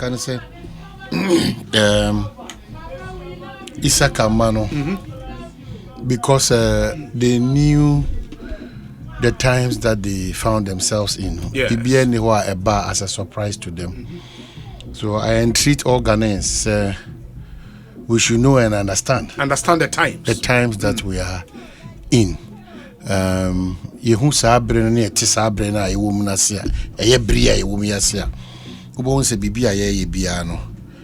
can say Isaka Mano, because they knew the times that they found themselves in. Yes. A bar as a surprise to them. So I entreat all Ghanaians, we should know and understand the times. The times that we are in. Yehu sabre na eti sabre na ewo mu na sia eye bria ewo mu yasia ubon se bibia ye bia no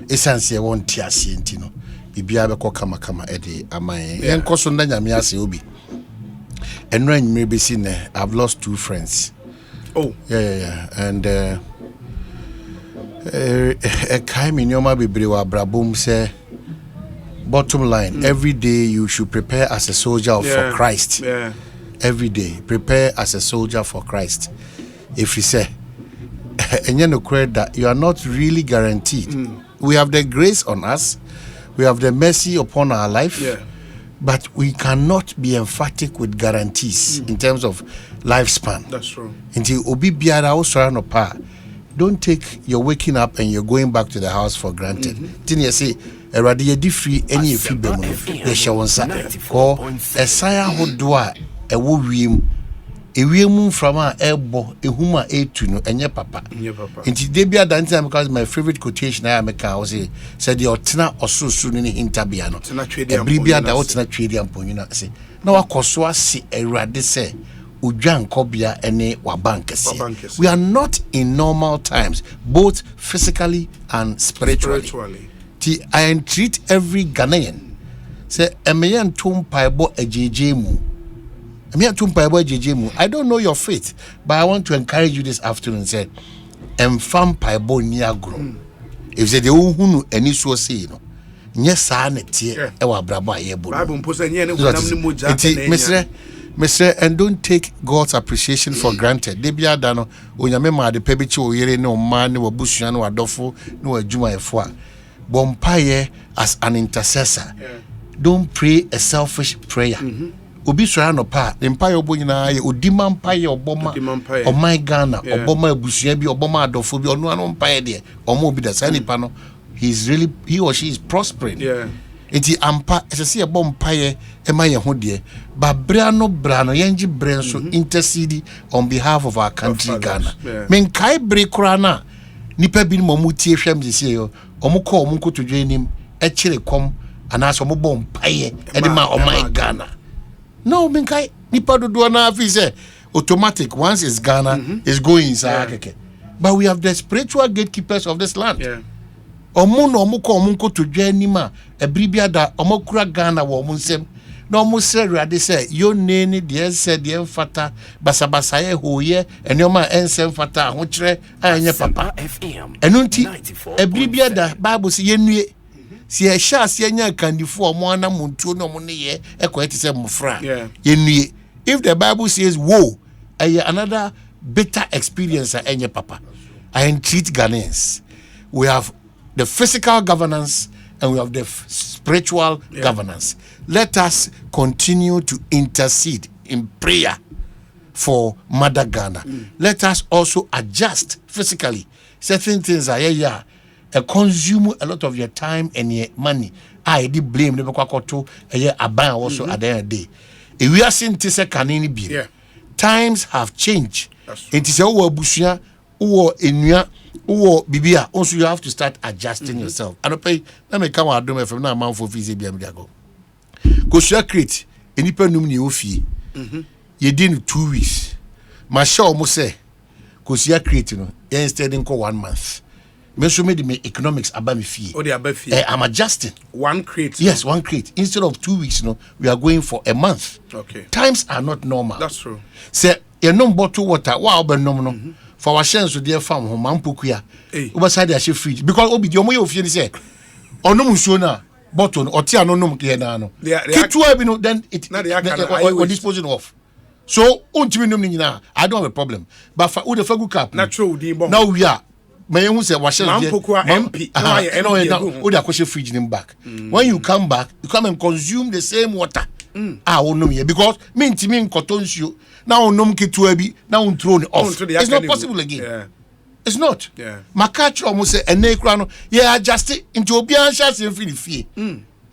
esanse e won ti ase enti no bibia be ko kama ede aman yen koso na nyame ase obi enra nyime be si ne I've lost 2 friends. Oh yeah and kai mi nyoma bebre wa brabom se bottom line every day you should prepare as a soldier for Christ. Every day prepare as a soldier for Christ. If you say and you know that you are not really guaranteed. We have the grace on us, we have the mercy upon our life, but we cannot be emphatic with guarantees in terms of lifespan. That's true. Until obi biara osora pa, don't take your waking up and you're going back to the house for granted. Tin you say erade ye di free any if you be mo ye shawonsa ko esaya hodoa ewo wiem from a ebo ehuma etu no enye papa nti de bia dan time because my favorite quotation I make I say said the otena ososuru ni hintabia no ebri bia da otena twedi amponyuna say na wakoso ase erade say odwan kobia ene wa bankese. We are not in normal times, both physically and spiritually. I entreat every Ghanaian say emeyan tumpaibo ejejemu. I don't know your faith, but I want to encourage you this afternoon. Say, "Enfam paibo niagro." If they don't any so say no, nyesa na tie e wa brabo ayebo. Bible mposa nye ne wonam ne moja. Mr. And don't take God's appreciation for granted. They be adano onyame ma de pebichi oyere ne oma ne wabusua ne wadofo ne wadwuma efo a. Bompaye as an intercessor. Don't pray a selfish prayer. Obi sora no pa empire obo nyina ye odima mpaye oboma o my Ghana oboma abusua bi oboma adofo bi ono ano mpaye de omo obi da sanipa no he or she is prospering. Enti ampa esese ye bom mpaye e ma ye ho de ba bra no yenji brenso intercede on behalf of our country Ghana. Men kai bre kura na nipa bi mo mutie hwam sese yo omo ko omo ko todwe nim e kire kom anaso mo bom mpaye e de ma o my Ghana. No, Minkai, nipa do na fi say automatic once it's Ghana is going inside. But we have the spiritual gatekeepers of this land. Omuko to Jenima, a bribia da omokura Ghana wo munsem. No mo say rade say yo neni de said the fata basabasaye hoye and your man ensem fata ho kire anya papa. Enunti e bribia da Bible say yenue si e sha si anya kandifo omo ana muntu no mo ne ye ekwete se mofra yenue. If the Bible says woe another bitter experience anya papa. I entreat Ghanaians. We have the physical governance and we have the spiritual governance. Let us continue to intercede in prayer for Mother Ghana. Let us also adjust physically. Certain things are consume a lot of your time and your money. I did blame the Bakakoto aban also at the end of the day. If we are seeing this canini bill, times have changed. It is our bushia or inuya or bibia. Also, you have to start adjusting yourself. I don't pay. Let me come out do from now man for visa biamidago. Koshia create any penum ni ofi. You did 2 weeks. My show almost say Koshia create no. Instead in 1 month. Me show me the economics about me fee. Oh, they are fee. I'm adjusting. 1 crate. Yes, 1 crate. Instead of 2 weeks, we are going for a month. Okay. Times are not normal. That's true. Say you no bottle water. Wow, but no. For our chance to dear farm home, Mampukuya. Overside the fridge because obi the omo ofie say. Ono musuo na bottle or tea no ke na no. Ketua bi no then it or disposing of. So untimi no nyina I don't have a problem. But for the fagu cap. Natural di bomb. Now we are may who say wash MP fridge them back. When you come back, you come and consume the same water. Because mean cotton shoe now no ketuabi now thrown off. It's not possible again. It's not. Yeah. Makacho almost say ene kura no yeah adjust into obian chance in fie.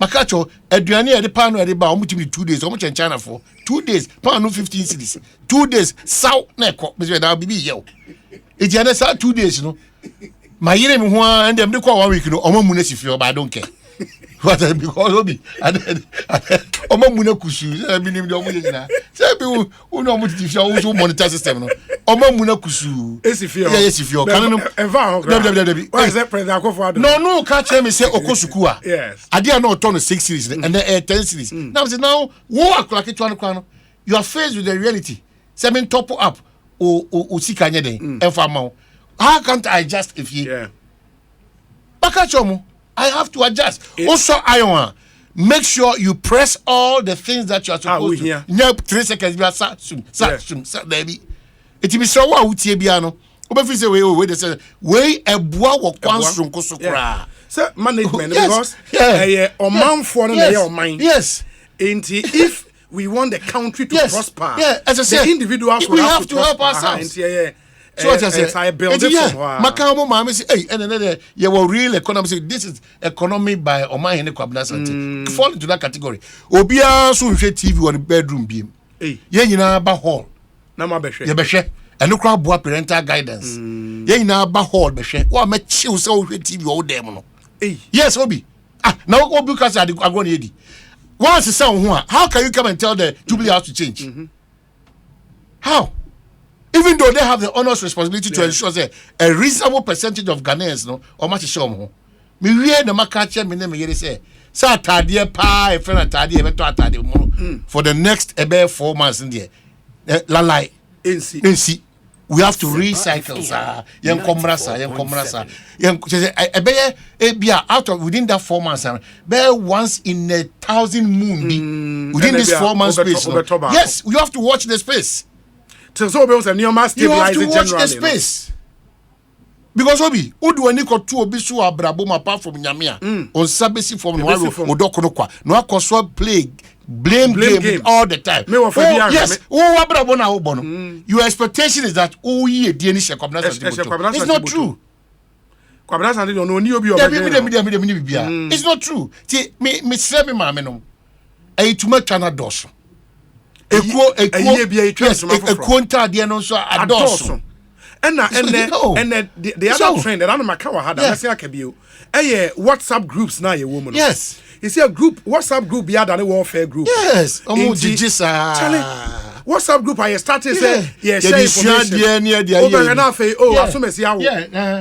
Makacho aduane e de pa no e de ba omutimi 2 days omo chen China for 2 days pa no 15 cities 2 days saw na ekọ me say da bibi ye o e je na sa 2 days no my yere me ho and dem de kwa 1 week no omo mu na si fie but I don't care what because obi omo mu na kusu say bi nim de omo yina say bi wo no omo ti fie wo monitor system no omo mu na kusu esi fie yeah esi fie kan no why is that president Akufo-Addo no catch me say okosuku a yes ade na turn 6 series and then 10 series now say now wo akura ke twa no you are faced with the reality say me top up o sika nye den enfa ma how can't I adjust if you yeah bakachomo I have to adjust also iron make sure you press all the things that you are supposed to nya 3 seconds bi sa baby it be so wa utie bia no obefi say we dey say we eboa wo kwanso nkoso kra say management because omanfo no na oman yes if we want the country to prosper as I said the individuals we have to help ourselves so what I say I build it from makamo mama say hey and you will real economy say this is economy by oman hene kwabna santi fall into that category obia so hwe TV on the bedroom biem ye nyina ba hall na ma behwe ye behwe eno kra boa parental guidance ye nyina ba hall behwe wa ma chiw say hwe TV o dem no yes obi na obi ka say agro na yedi once say ho how can you come and tell the Jubilee House to change how even though they have the honest responsibility to ensure that a reasonable percentage of Ghanaians no or much show mo me wie na makache me na me yere say sa atade pa e friend atade e beto atade mo for the next 4 months in there lalai nsi we have to recycle yen komrasa yen ebia out of within that 4 months be once in 1,000 moon within this 4 months space yes you have to watch the space. So be was a new mass stabilizing generally. You have to watch the space. Because obi odu ani ko tu obi so abrabo apart from nyamia on sabesi from no odoko kwa no akoso play blame game all the time. Yes, abrabo na obo no. Your expectation is that ye die ni shekwabna santi. It's not true. Kwabna santi no ni obi obi. It's not true. See me say me ma me no. E tuma twana doso. Ekwonta de no so adoso and the other trend that I'm makawa had I say akabio WhatsApp groups na ye woman yes you see a group WhatsApp group be that warfare group yes omo jijisa WhatsApp group I started say share information over na fe asomesi awo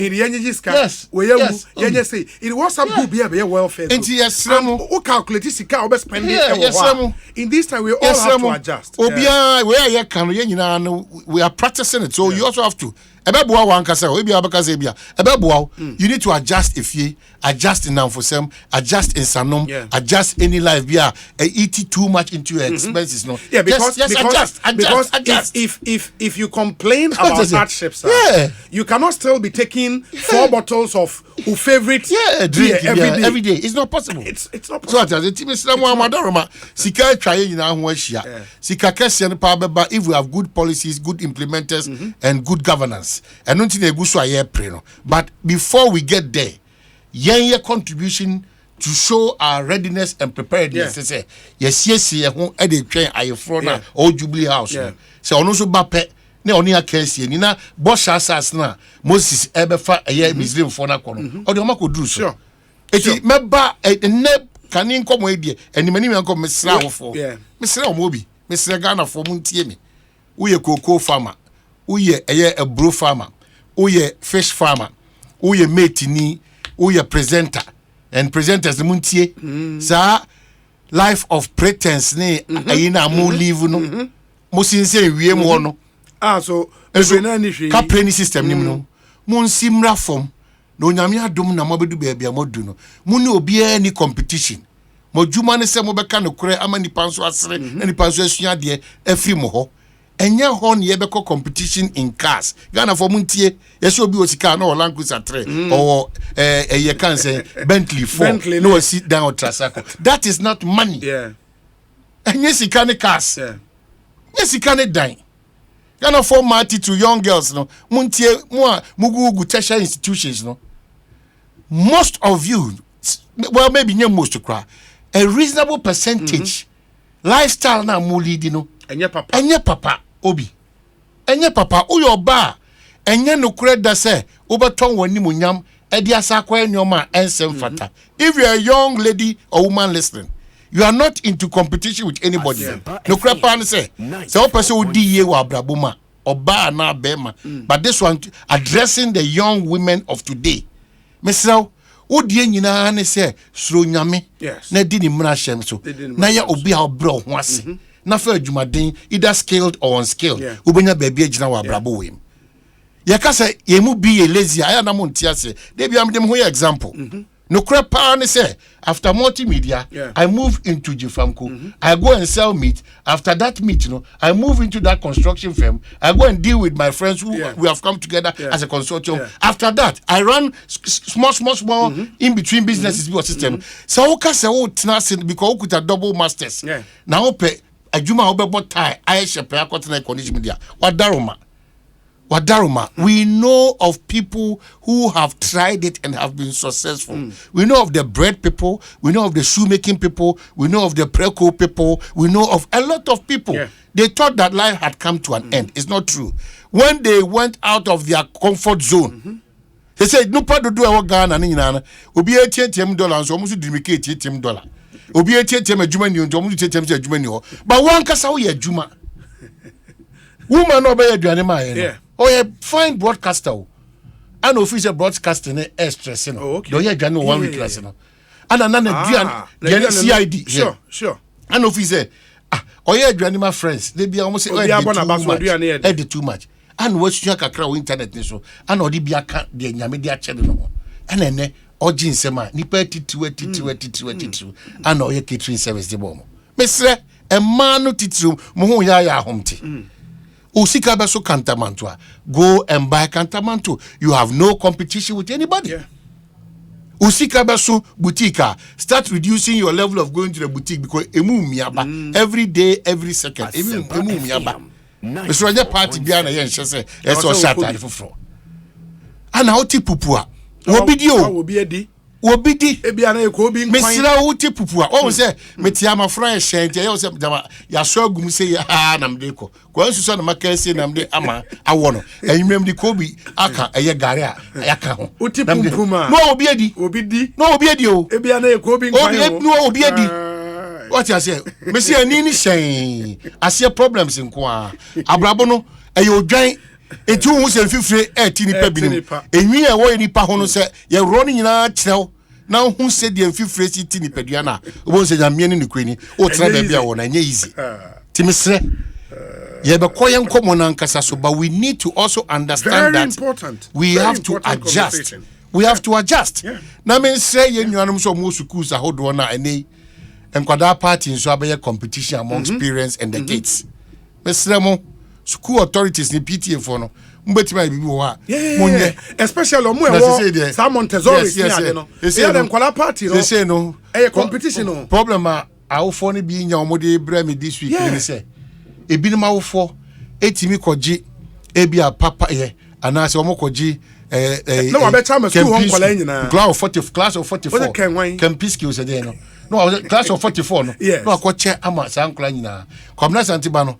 in yenyiska we yenye say in WhatsApp group be welfare and yesremo o calculate sika o be spend it in this time we all have to adjust obia we are kan yenyina no we are practicing it so you also have to ebeboa wan kasa o ebia bekasa ebia ebeboa you need to adjust if you adjust in Namfosem adjust in Sanom adjust any life bia eat too much into your expenses no because adjust. If you complain about hardships you cannot still be taking 4 bottles of your favorite drink every day it's not possible it's not possible so that the Islam Muhammadaroma sika try nyina ho ahia sika kese no pa beba if we have good policies good implementers and good governance and nothing na egu so aye pre no but before we get there your contribution to show our readiness and preparedness say yes ho e dey twen ayefro na o Jubilee House so ono so ba pe na oni akansie ni na bosha asas na Moses ebefa eye Muslim for na kono o de o makoduru so eti meba ne kanin komo edie enimani me nkom mesra wofo mesra o mobi mesra Ghana for muntie me uye cocoa farmer uye eye ebro farmer uye fish farmer uye metini uye presenter and presenters muntie sa life of pretense ne ayina mo live no mo sinse wie mo no so kapre ni system ni no mo nsimra form no nyame adom na mo bedu bia modu no mo ne obi any competition mo djuma ne se mo beka no kure amani panso asere ani panso asua de afri mo ho enye ho ne ye beko competition in cars Ghana for muntie yes obi osika na Land Cruiser 3 or ye can say Bentley 4 no sit down or tricycle that is not money enye sika ne cars yes sika ne dan Kind of format to young girls, no. Muntie mugu tertiary institutions, no. Most of you, well, maybe not most to cry, a reasonable percentage lifestyle na mulidi no. Enye papa obi. Enye papa uyo ba. Enye no kure da se ubeton wani munyam edi asakwa enyoma ensem fata. If you are a young lady or woman listening, you are not into competition with anybody. No kure pa ne se. Se o pese odi ye wa brabuma oba na bema. But this one addressing the young women of today. Mesraw odi nyina ne se suro nyame na di ni mra hyem so. Na ya obi a obro ho ase. Na fa adwumaden either skilled or unskilled. Ubenya baby agina wa brabo wem. Yakasa yemu be a lazy aya na monti ase. Dey bi am dem ho example. No crap pa ne say after multimedia I move into Jifamco. I go and sell meat. After that meat, I move into that construction firm. I go and deal with my friends who we have come together as a consortium. After that, I run small in between businesses system. So okay say o tna because we could double masters. Now ope adwuma obebo tie I shepe akotena condition media. Wadaruma, we know of people who have tried it and have been successful. We know of the bread people, we know of the shoemaking people, we know of the preco people, we know of a lot of people. They thought that life had come to an end. It's not true. When they went out of their comfort zone, they said, no part to do our Ghana, obi $80 so almost dimicate $80. Obi $80 Jumani, almost $80 but one casa we a Juma. Woman obey a Janema. Oh, yeah, fine broadcaster. An official broadcasting stress, okay. Do you know 1 week class, And another CID. Sure. An officer. Oh, yeah, grandma friends. They be almost too much. And what's your cacao internet? So, and Odibiaka, the Yamidia channel. And then, Ojin Sema, Nipeti to and or your catering service the bomb. Mr. A man no titrum, Mohoya Homti. Usika beso kantamantua. Go and buy kantamantu. You have no competition with anybody. Usika beso boutique. Start reducing your level of going to the boutique because emu miaba every day, every second. Emu miaba. Mr. Raja party biana yen shese eso shata fufro. Ana oti pupua. Obidio. Obidi ebia na ekobi nkwan mesira wuti pupua o se metia ma friend shente ye o se jama ya so agum se ya namde ko nsuso na makase namde ama awo no enwem di kobi aka eye gare a yaka ho uti pupuma no obidi o ebia na ekobi nkwan no obidi what you say mesi ani ni shen ase problems nko a abrabo no eye odwan etu hu se fifire eti ni pa binim enwi e wo ni pa ho no se ye ro ni nyina kyerɛw na hu se de fifire si ti ni padua na obo se nyame ni kwani o tra ba bia wo na nya easy timisre ye be koyen komo na nkasa so but we need to also understand that we have to adjust. We have to adjust. Na me say ye nuanom so mo schools ahodo na ene enkwada party so abaye competition amongst parents and the kids. Mesre mo school authorities ni PTA for no mbetima bibi wo ha monye especially omo e wo Montessori si ade no e dem kwala party no say no e competition no problem a awofo no bi nya omo de bra me this week ni say ebi ni mawofo etimi koji ebi a papa ye anase omo koji no wa be chama school hon kwala nyina class of 44 Kempiski o say dey no class of 44 no no akoche ama san kwala nyina komna santiba no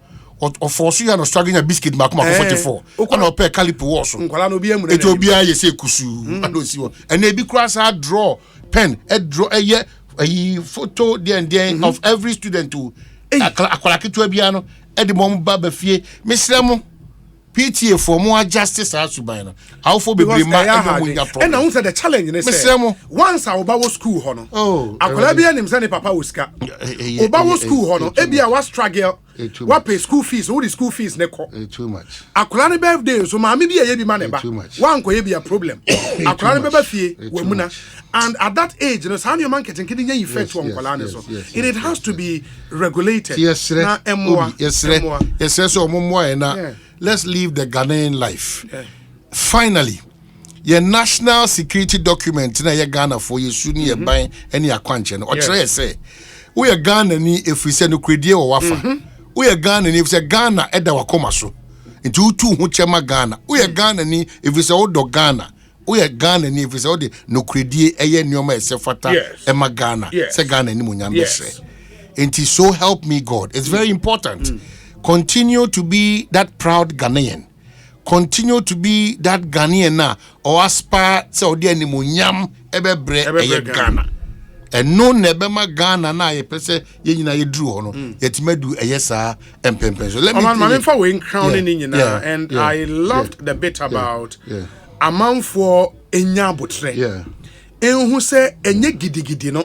or force you no struggling a biscuit mark 44 and or pay calipo was nkwala no bi amune e to bia ye say kusu and see one and e bi cross draw pen draw a photo there of every student to akwala ketu bia no e de mom ba fie mesrem PTA for more justice as to buy no how for be bring back and I say the challenge ne say once I oba school ho no akwala bia nim say ne papa woska oba school ho no e bia wa struggle what pay school fees all the school fees ne ko too much akwala ne birthday so ma me bia ye bi ma ne ba wan ko ye bia problem akwala ne beba fie wamuna and at that age no san your market nkidi nya effect on akwala ne so it has to be regulated na emwa yes so ommo na let's live the Ghanaian life. Finally, your national security document na your Ghana for your suni your buying any akwanche no. Otre say, we are Ghana ni if we say no credit or wafa. We are Ghana ni if say Ghana eda wakoma so. into two who chema Ghana. We are Ghana ni if it's all do Ghana. We are Ghana ni if it's all the no credi eye nyoma esefata ema Ghana. Se Ghana ni munyambese. Until so help me God. It's very important. Continue to be that proud Ghanaian. Continue to be that Ghanaian na or aspire so dear ni munyam ebebre Ghana. And no nebema Ghana na ye pese ye nyina ye dru ho no yetimedu eyesa empempen. So let me and I loved the bit about a man for enya botre. Enhu se enye gidigidi no.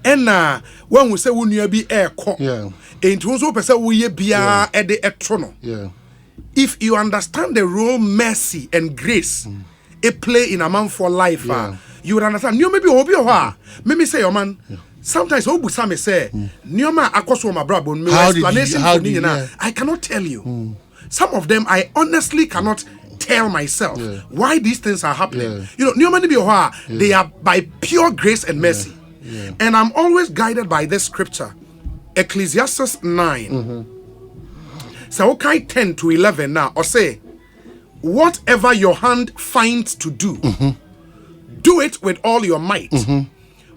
Ena when we say wo nua bi eko. Enti won so pese wo ye bia e de etro no. If you understand the role mercy and grace it play in a man for life, you would understand. You maybe obi ho me say your man. Sometimes obu say me say nioma akoso my brabo me explanation for me I cannot tell you. Some of them I honestly cannot tell myself why these things are happening. You know, nioma ni bi ho they are by pure grace and mercy. And I'm always guided by this scripture, Ecclesiastes 9. So okay, 10 to 11 now, or say, whatever your hand finds to do, do it with all your might.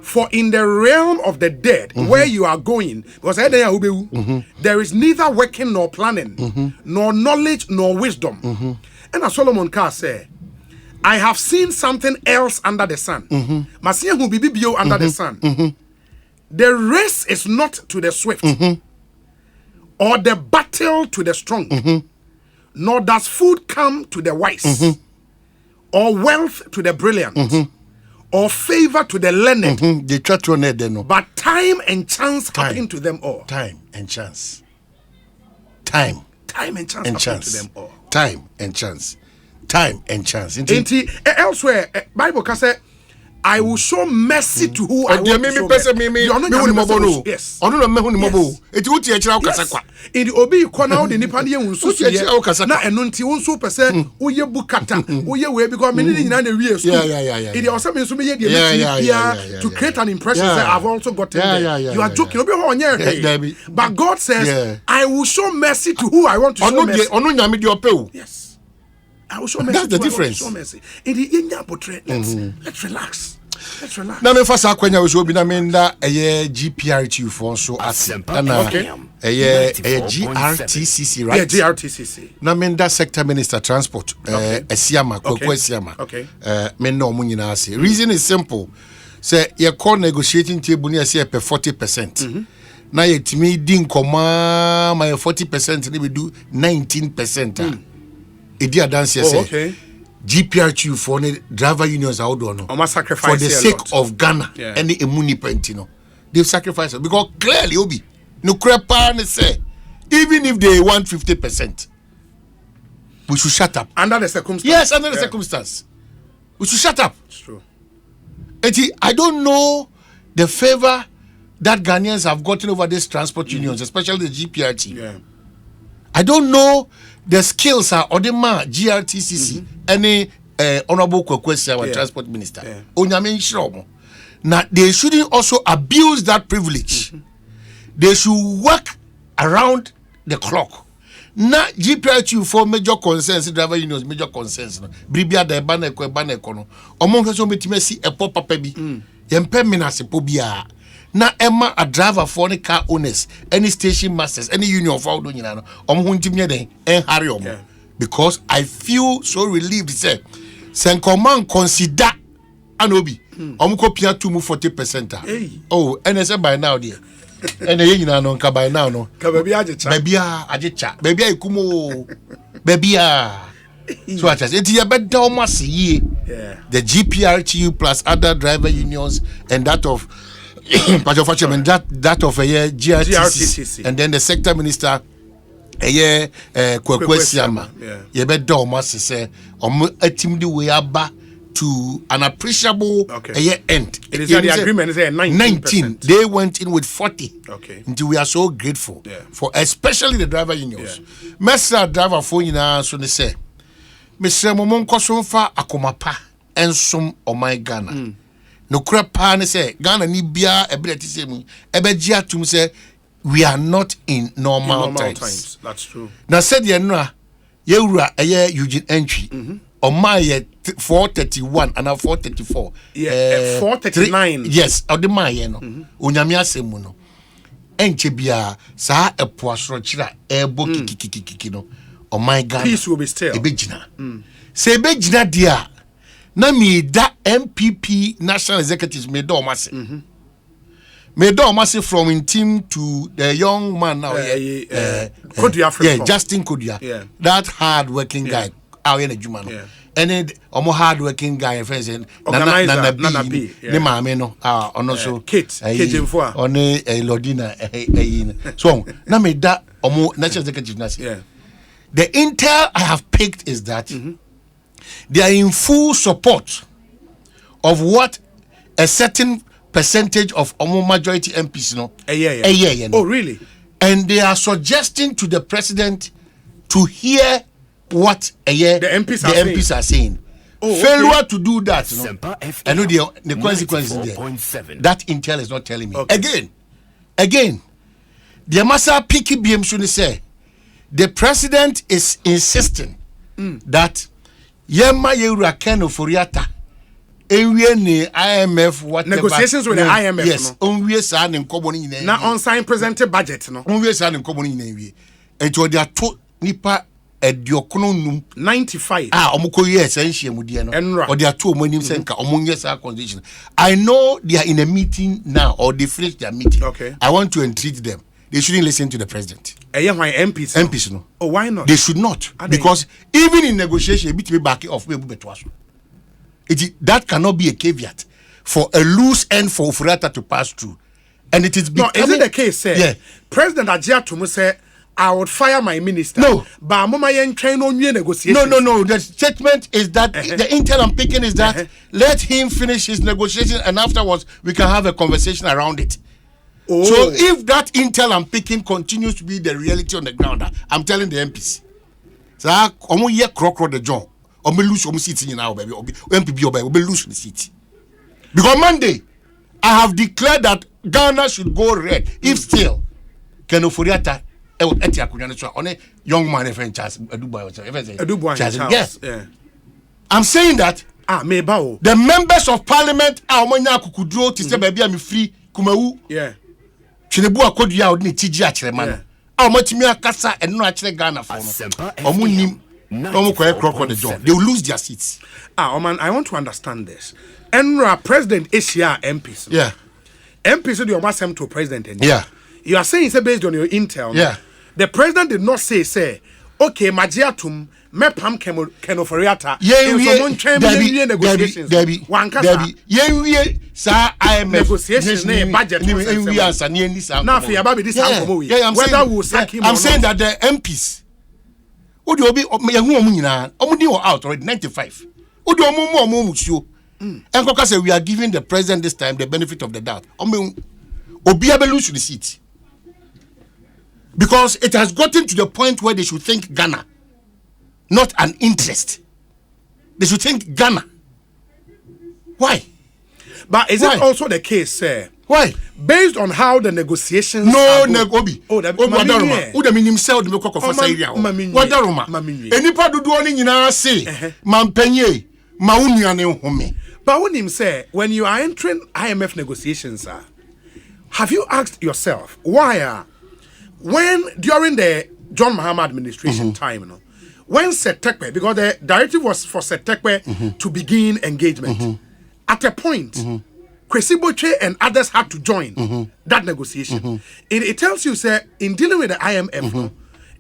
For in the realm of the dead, where you are going, because there is neither working nor planning, nor knowledge nor wisdom. And as Solomon can say, I have seen something else under the sun. Masia who be under the sun. The race is not to the swift, or the battle to the strong, nor does food come to the wise, or wealth to the brilliant, or favor to the learned. But time and chance happen to them all. Time and chance. Time and chance happen to them all. Time and chance. Time and chance. Elsewhere, Bible can say, I will show mercy to who I want to show mercy. Yes. In the obi kona the nipa de unsu na eno nti unsu pese uye bukata uye we because me ni na we school. It also means me to create an impression that I've also gotten there. You are joking. Obi ho onye. But God says, I will show mercy to who I want to show mercy. Yes. I will show mercy. That's the difference. Let's relax. Na me fasa kwanya we so bi na me nda GPRT for so asem na GRTCC, right? Yeah, GRTCC. Na me nda sector minister transport Esiama Kwakwa Esiama. Me no mu nyina ase. Reason is simple. Say your call negotiating table near say per 40%. Na yetimi di nkoma my 40% ni we do 19%. Idi adanse say GPRT for the driver unions out no for the sake of Ghana and the Emuni Pentino. They've sacrificed it because clearly Obi no crepa say even if they want 50%, we should shut up. Under the circumstance. Yes, under the circumstance. We should shut up. It's true. I don't know the favor that Ghanaians have gotten over these transport unions, especially the GPRT. Yeah. I don't know the skills are Odema GRTCC any honorable Kwakwa our transport minister. Onyame nshromo. Now they shouldn't also abuse that privilege. They should work around the clock. Na GPRT for major concerns, driver unions major concerns. Bribia de bane kono. Omo hwe so metimasi e pop papa bi. Yempe menase pobia. Na Emma a driver for the car owners, any station masters, any union of all doing because I feel so relieved. Say, Command consider Anobi. Omukopia to move 40%. Oh, and I said by now, dear. And the by now, no. Baby, Ajicha, baby, Kumo, baby. So I just it's a bit almost the GPRTU plus other driver unions and that of that of a year GRTCC and then the sector minister a year Kwakwa Esiama. You bet almost say a team the way up to an appreciable a year end. It is the agreement is 19. They went in with 40. Until we are so grateful for especially the driver unions. Mesra driver for you now so they say Mr. Momon Kosonfa Akomapa and some of my Ghana. No crap pan say Ghana ni bia ability say me ebejia tum say we are not in normal times. That's true. Now said ye no Yewura Eugene entry. On my 431 and 434. 439. Yes, or the my no. Unyamia semuno. Enche bia sa e poasro chira ebo kiki no. Oh my God. Peace will be still. Ebejina. Se ebejina dia. Na mi da MPP National Executives me do omase. Me do omase from in team to the young man now. Justin Kodia. Yeah. That hard working guy. Out in a Juma. And then hard working guy friends and Nana B. The mama no also Kate on a Lodina so na me that national executive nasi. The intel I have picked is that they are in full support of what a certain percentage of majority MPs no. Oh really? And they are suggesting to the president to hear what the MPs are saying. Failure to do that, you know, I know the consequences there. That intel is not telling me. Again, the massa picky BM should say the president is insisting that Yema Yewura Ken Oforiata IMF whatever negotiations with the IMF. Yes, onwe sa ne nkobo ni nyina. Na on sign presented budget no. Onwe sa ne nkobo ni nyina wie. Enti odi ato nipa ediokono num 95. Omukọ yes enhie die no. Odi ato omanim senka omunye sa condition. I know they are in a meeting now or they finished their meeting. Okay. I want to entreat them. They shouldn't listen to the president. Why MPs? MPs no. Oh, why not? They should not. Because even in negotiation, it be back off that cannot be a caveat for a loose end for Oforiata to pass through. And it is becoming... No, is it the case, sir? Yeah. President Ajiatumu said, I would fire my minister. No. But Mama Yen train on new negotiations. No. The statement is that the intel I'm picking is that let him finish his negotiation and afterwards we can have a conversation around it. Oh. So if that intel I'm picking continues to be the reality on the ground, I'm telling the MPs. So omo ye krokro the John. Or me lose seat in now, baby. MPP or be lose the seat. Because Monday, I have declared that Ghana should go red. If still, Ken Oforiata, on a young man, Charles, yeah. I'm saying that Mebao. The members of parliament are could draw to say, baby, I'm free. Kumau, yeah. Chinebu Akodia, or Nitiji Achreman. How much me a casa and no actually Ghana for Omunim. They will lose their seats. Man, I want to understand this. Enra President Asia MPs. Yeah. MPs do your same to president. Yeah. You are saying it's based on your intel. Yeah. The president did not say, okay, Majiatum, Mepam Kenoforiata. Yeah, negotiations. Debbie. Sir, IMF negotiations, budget. Now, I'm saying that the MPs. Odi obi yahu omu nyina omudi out already 95 odi omu musuo enkoka say we are giving the president this time the benefit of the doubt obi abelu the seat because it has gotten to the point where they should think Ghana, not an interest. They should think Ghana. Why? But is it also the case, sir? Why? Based on how the negotiations Obi. Wadaruma. Who the minim sell the meko for Syria. Wadaruma. Enipa dodo ni nyina say mampenye ma unuane home. But when him say when you are entering IMF negotiations, sir, have you asked yourself why when during the John Mahama administration time, when Setekwe, because the directive was for Setekwe to begin engagement, at a point Kwesi Boche and others had to join that negotiation. It tells you, sir, in dealing with the IMF,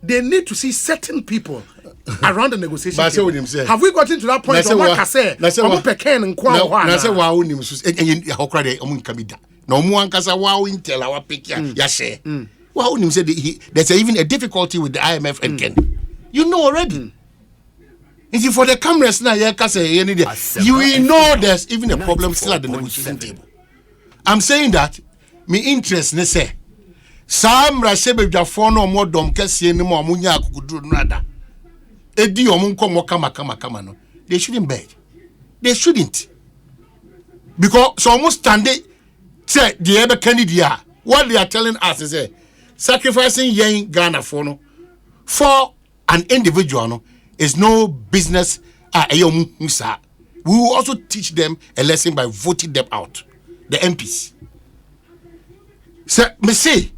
they need to see certain people around the negotiation table. Have we gotten to that point? There's even a difficulty with the IMF and Ken. You know already. If for the cameras now, you will know there's even a problem still at the negotiation table. I'm saying that me interest ne say Sam Rashebe Jafon or more dom kesi ni mo amunya akukuduru nada. Edi omunko mo kama no. They shouldn't beg. They shouldn't. Because so almost standing say the other candidate what they are telling us is sacrificing yen Ghana for an individual no. It's no business. We will also teach them a lesson by voting them out, the MPs. So, me say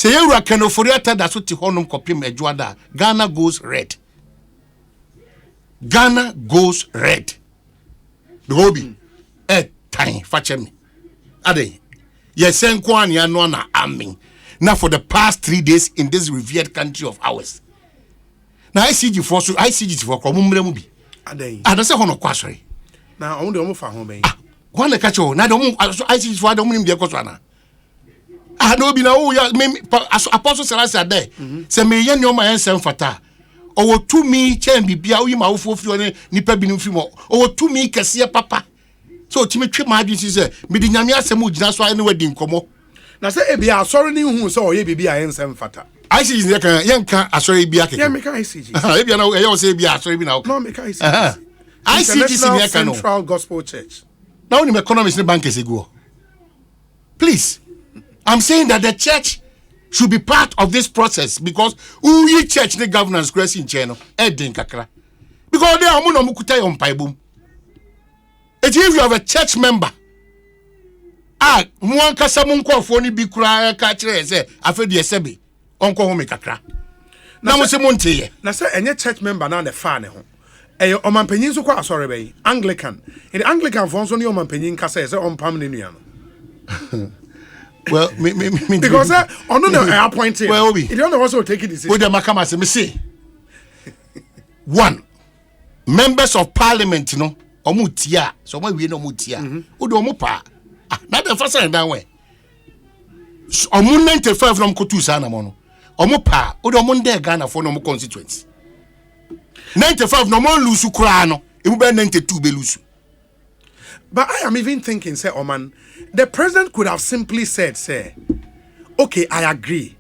you are Kenoforiata that's what Honum copy Mejuada. Ghana goes red. Ghana goes red. The hobby. Time, fetch me. Ade. Yes, Kwani and Nona Amin. Now for the past 3 days in this revered country of ours. Now I see you for Komumbi. Ade. I don't say Hono Quasri. Now I want to for home. One the catch now I see for the Munim de Cosana. I don't be now. Apostle Selassie there. Say me yen your man sem fata. O to me chen bibia o ma ofo nipa binum fi mo. O to me kese papa. So timi twe ma adwin say me di nyame asem ogina so ane wadi nkomo. Na say e bia asori ni hu so o ye bibia yen sem fata. ICG ne kan yen kan asori bia keke. Yeah, me kan ICG. E bia na e yo say bia asori bi na. No, me kan ICG. ICG ne kan no. Central Gospel Church. Now ni economics ne bank go. Please. I'm saying that the church should be part of this process because we church the governance grace in channel edin kakra because they are no mukuta yon paibum. If you have a church member one kasa munko afo ni bi kura ka kire say afedi esebe onko ho me kakra na mo se monte na say enye church member na the fa ne ho eyo omampanyin so kwa asore be Anglican in the Anglican for so ni omampanyin kasa say ompam ne nua no. Well, me because on no appointed. Well, Obi, you don't know also take a decision. With the Makama say me say one members of parliament, you know, omutia. So why we no mutia? Odo omupa. Not the first time that way. Omu 95 from Kotu sana mono. Omupa. Odo omunde Ghana for no constituents. 95 no more lose kura no. It will be 92 be lose. But I am even thinking, say, Oman, the president could have simply said, say, okay, I agree.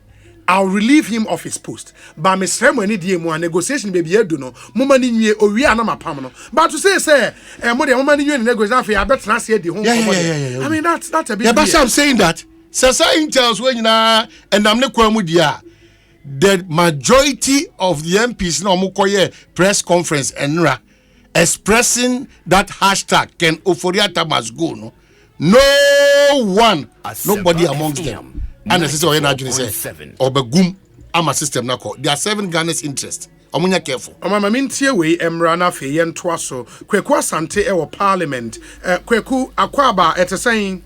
I'll relieve him of his post. But Mr. Mwani DMO negotiation baby no mumani nye owi anama pam no. But to say mo de mumani nye negotiation for I bet translate the home. I mean that's a bit. Yeah, but I'm saying that. Sasa intells when na and I'm not dia. The majority of the MPs no mukoye press conference enra expressing that hashtag Ken Oforiata must go no one nobody amongst them and the system say obegum ama system na call there are 7 Ghana's interest omunya careful mama mintie we emra na fe ye ntoa so Kweku Asante e wo parliament Kweku akwaba etesen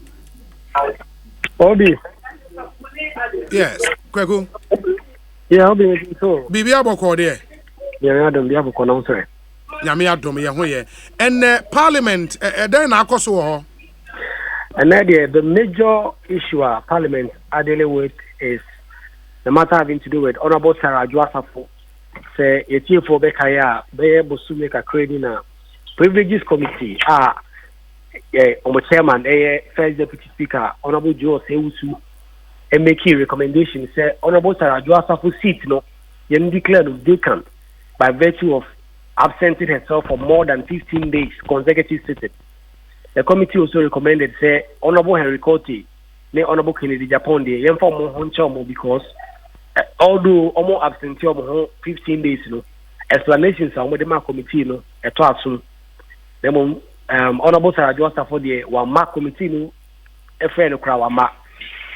Obi yes Kweku yeah Obi so bibi aboko de yeah Adam bi aboko na so nyame adom ye ho ye and parliament then na akoso ho and the major issue parliament are dealing with is the matter having to do with Honorable Sarah Joasafo say for Bekaya be bosume ka creating a privileges committee chairman first deputy speaker Honorable Joe Sewusu and making recommendation say Honorable Sarah Joasafo seat no yen declared vacant by virtue of absenting herself for more than 15 days consecutive sitting. The committee also recommended say Honorable Henry Cote, Honorable Kennedy Japonde, because although almost absentee 15 days, explanations are with the committee, Honorable Sarah Joseph for the one committee, a friend crowd,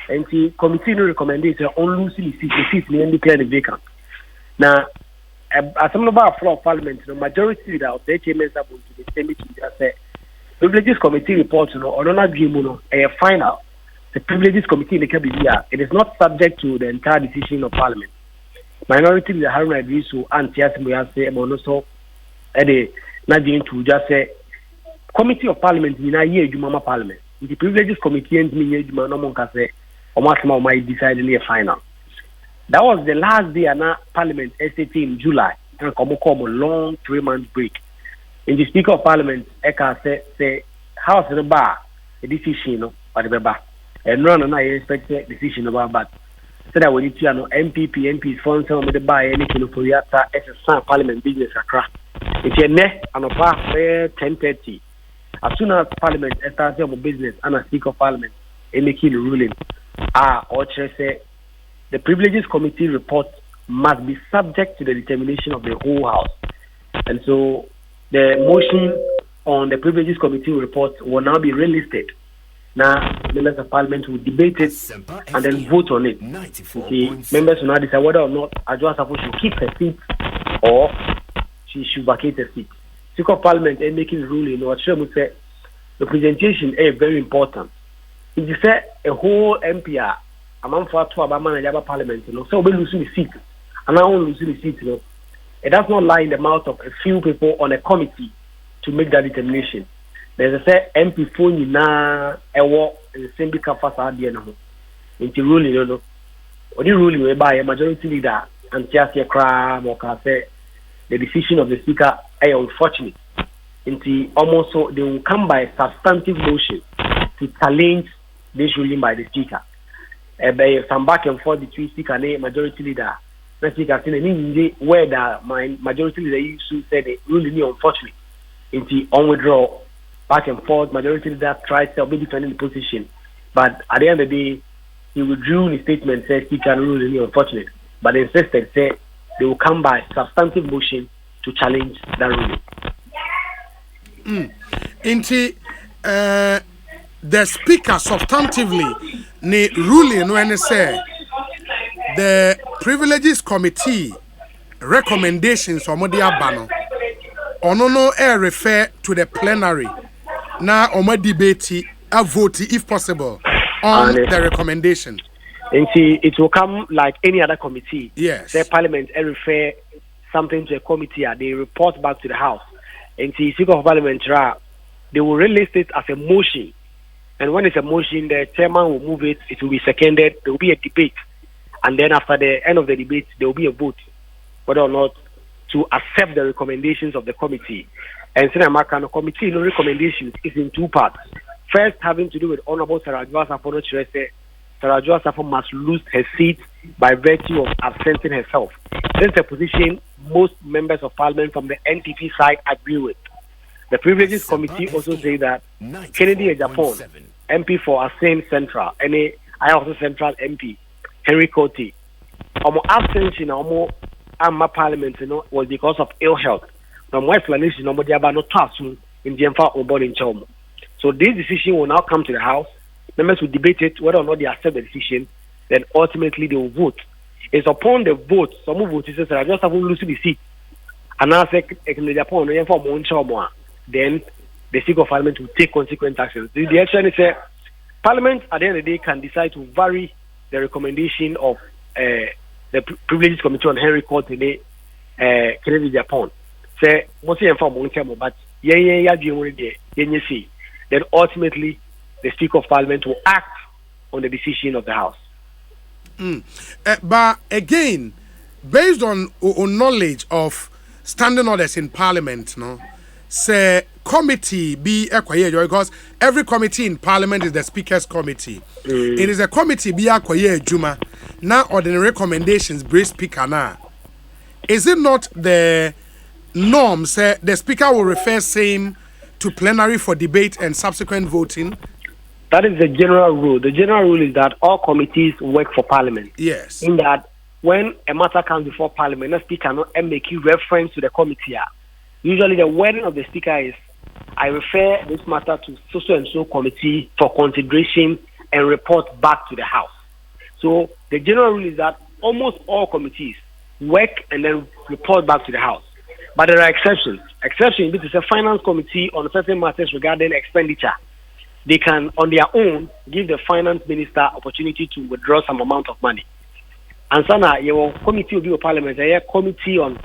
and the committee recommended on losing the seat and declared vacant. Now, as some of our floor of parliament, the majority of the HMS are going to the same meeting, say, privileges committee report, a final. The privileges committee in the KBBR, it is not subject to the entire decision of parliament. Minority in the Harun Adrisu and Tiasimu say, Monoso, Eddie, not going to just say, committee of parliament in a year, Jumama parliament. The privileges committee and me, Jumano say, or Masma might decide in a final. That was the last day and parliament SAT in July, and come a long 3-month break. In the Speaker of Parliament, Eka say, House the bar, a decision or the bar. And none and I expect a decision about that. So that when you know MPs, found some of the bar, anything for Yata, as a Parliament business accra. It's a net and a bar 10:30. As soon as Parliament starts your business and a Speaker of Parliament, making a ruling, or say, the Privileges Committee report must be subject to the determination of the whole House. And so the motion on the Privileges Committee report will now be relisted. Now, members of parliament will debate it and then vote on it. Members will now decide whether or not Adwoa Safo should keep her seat or she should vacate her seat. Speaker of Parliament is making ruling. What Shem would say, the presentation is very important. If you say a whole MPR, a man for 2 Abama and Yaba Parliament, so we're losing the seat, and now we're losing the seat, it does not lie in the mouth of a few people on a committee to make that determination. There's a MP phone na a war and the same big facade into ruling, only ruling whereby a majority leader and just a crime or can say the decision of the speaker is unfortunate. Into almost so they will come by substantive motion to challenge this ruling by the speaker. By some back and forth between speaker and majority leader. The speaker saying any where the majority leader used to say the ruling is unfortunate. Into on withdraw. Back and forth, majority leader tried to be defending the position, but at the end of the day, he withdrew his statement, said he can rule really unfortunate, but insisted, said they will come by substantive motion to challenge that ruling. Into the speaker substantively, ne ruling when they say the Privileges Committee recommendations or Modia Bano, or no refer to the plenary. Now, on debate, a vote, if possible, on the recommendation. And see, it will come like any other committee. Yes. The Parliament refer something to a committee, they report back to the House. And see, Speaker of Parliament, they will relist it as a motion. And when it's a motion, the chairman will move it, it will be seconded, there will be a debate. And then after the end of the debate, there will be a vote, whether or not to accept the recommendations of the committee. And Senator committee recommendations is in 2 parts. First, having to do with Honorable Sarah Adwoa Safo. Sarah Adwoa Safo must lose her seat by virtue of absenting herself. This is a position most members of parliament from the NPP side agree with. The Privileges Committee also say that Kennedy Ejapon, MP for Asen Central, and I also Central MP, Henry Cote, abstention Amma Parliament, was because of ill health. From my explanation, nobody about no task in the Emfa or body in Chomo. So this decision will now come to the House. Members will debate it, whether or not they accept the decision, then ultimately they will vote. It's upon the vote, some vote says I just have to lose the seat. And now say then the Speaker of Parliament will take consequent actions. The action is Parliament at the end of the day can decide to vary the recommendation of the Privileges Committee on Henry Court today, Kennedy Japan. Say, what's the information? But then ultimately, the Speaker of Parliament will act on the decision of the House. But again, based on knowledge of standing orders in Parliament, say committee be acquired because every committee in Parliament is the Speaker's committee. It is a committee be acquired Juma. Now ordinary recommendations bring Speaker now. Is it not the norm say the Speaker will refer same to plenary for debate and subsequent voting? That is the general rule. The general rule is that all committees work for Parliament. Yes. In that when a matter comes before Parliament, the Speaker not make reference to the committee. Usually the wording of the Speaker is, I refer this matter to so and so committee for consideration and report back to the House. So the general rule is that almost all committees work and then report back to the House. But there are exceptions. Exception is a finance committee on certain matters regarding expenditure. They can, on their own, give the finance minister opportunity to withdraw some amount of money. And so now, your committee will be a parliament, a committee on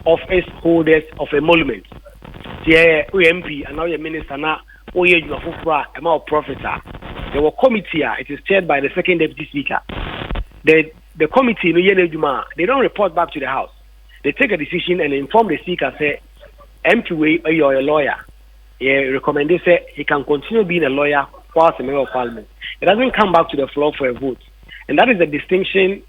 office holders of emolument. Yeah, MP and now your minister now, you amount profit. There committee, it is chaired by the second deputy speaker. The committee, they don't report back to the House. They take a decision and inform the speaker, say, MP, you're a lawyer. Recommend say he can continue being a lawyer whilst a member of Parliament. It doesn't come back to the floor for a vote. And that is the distinction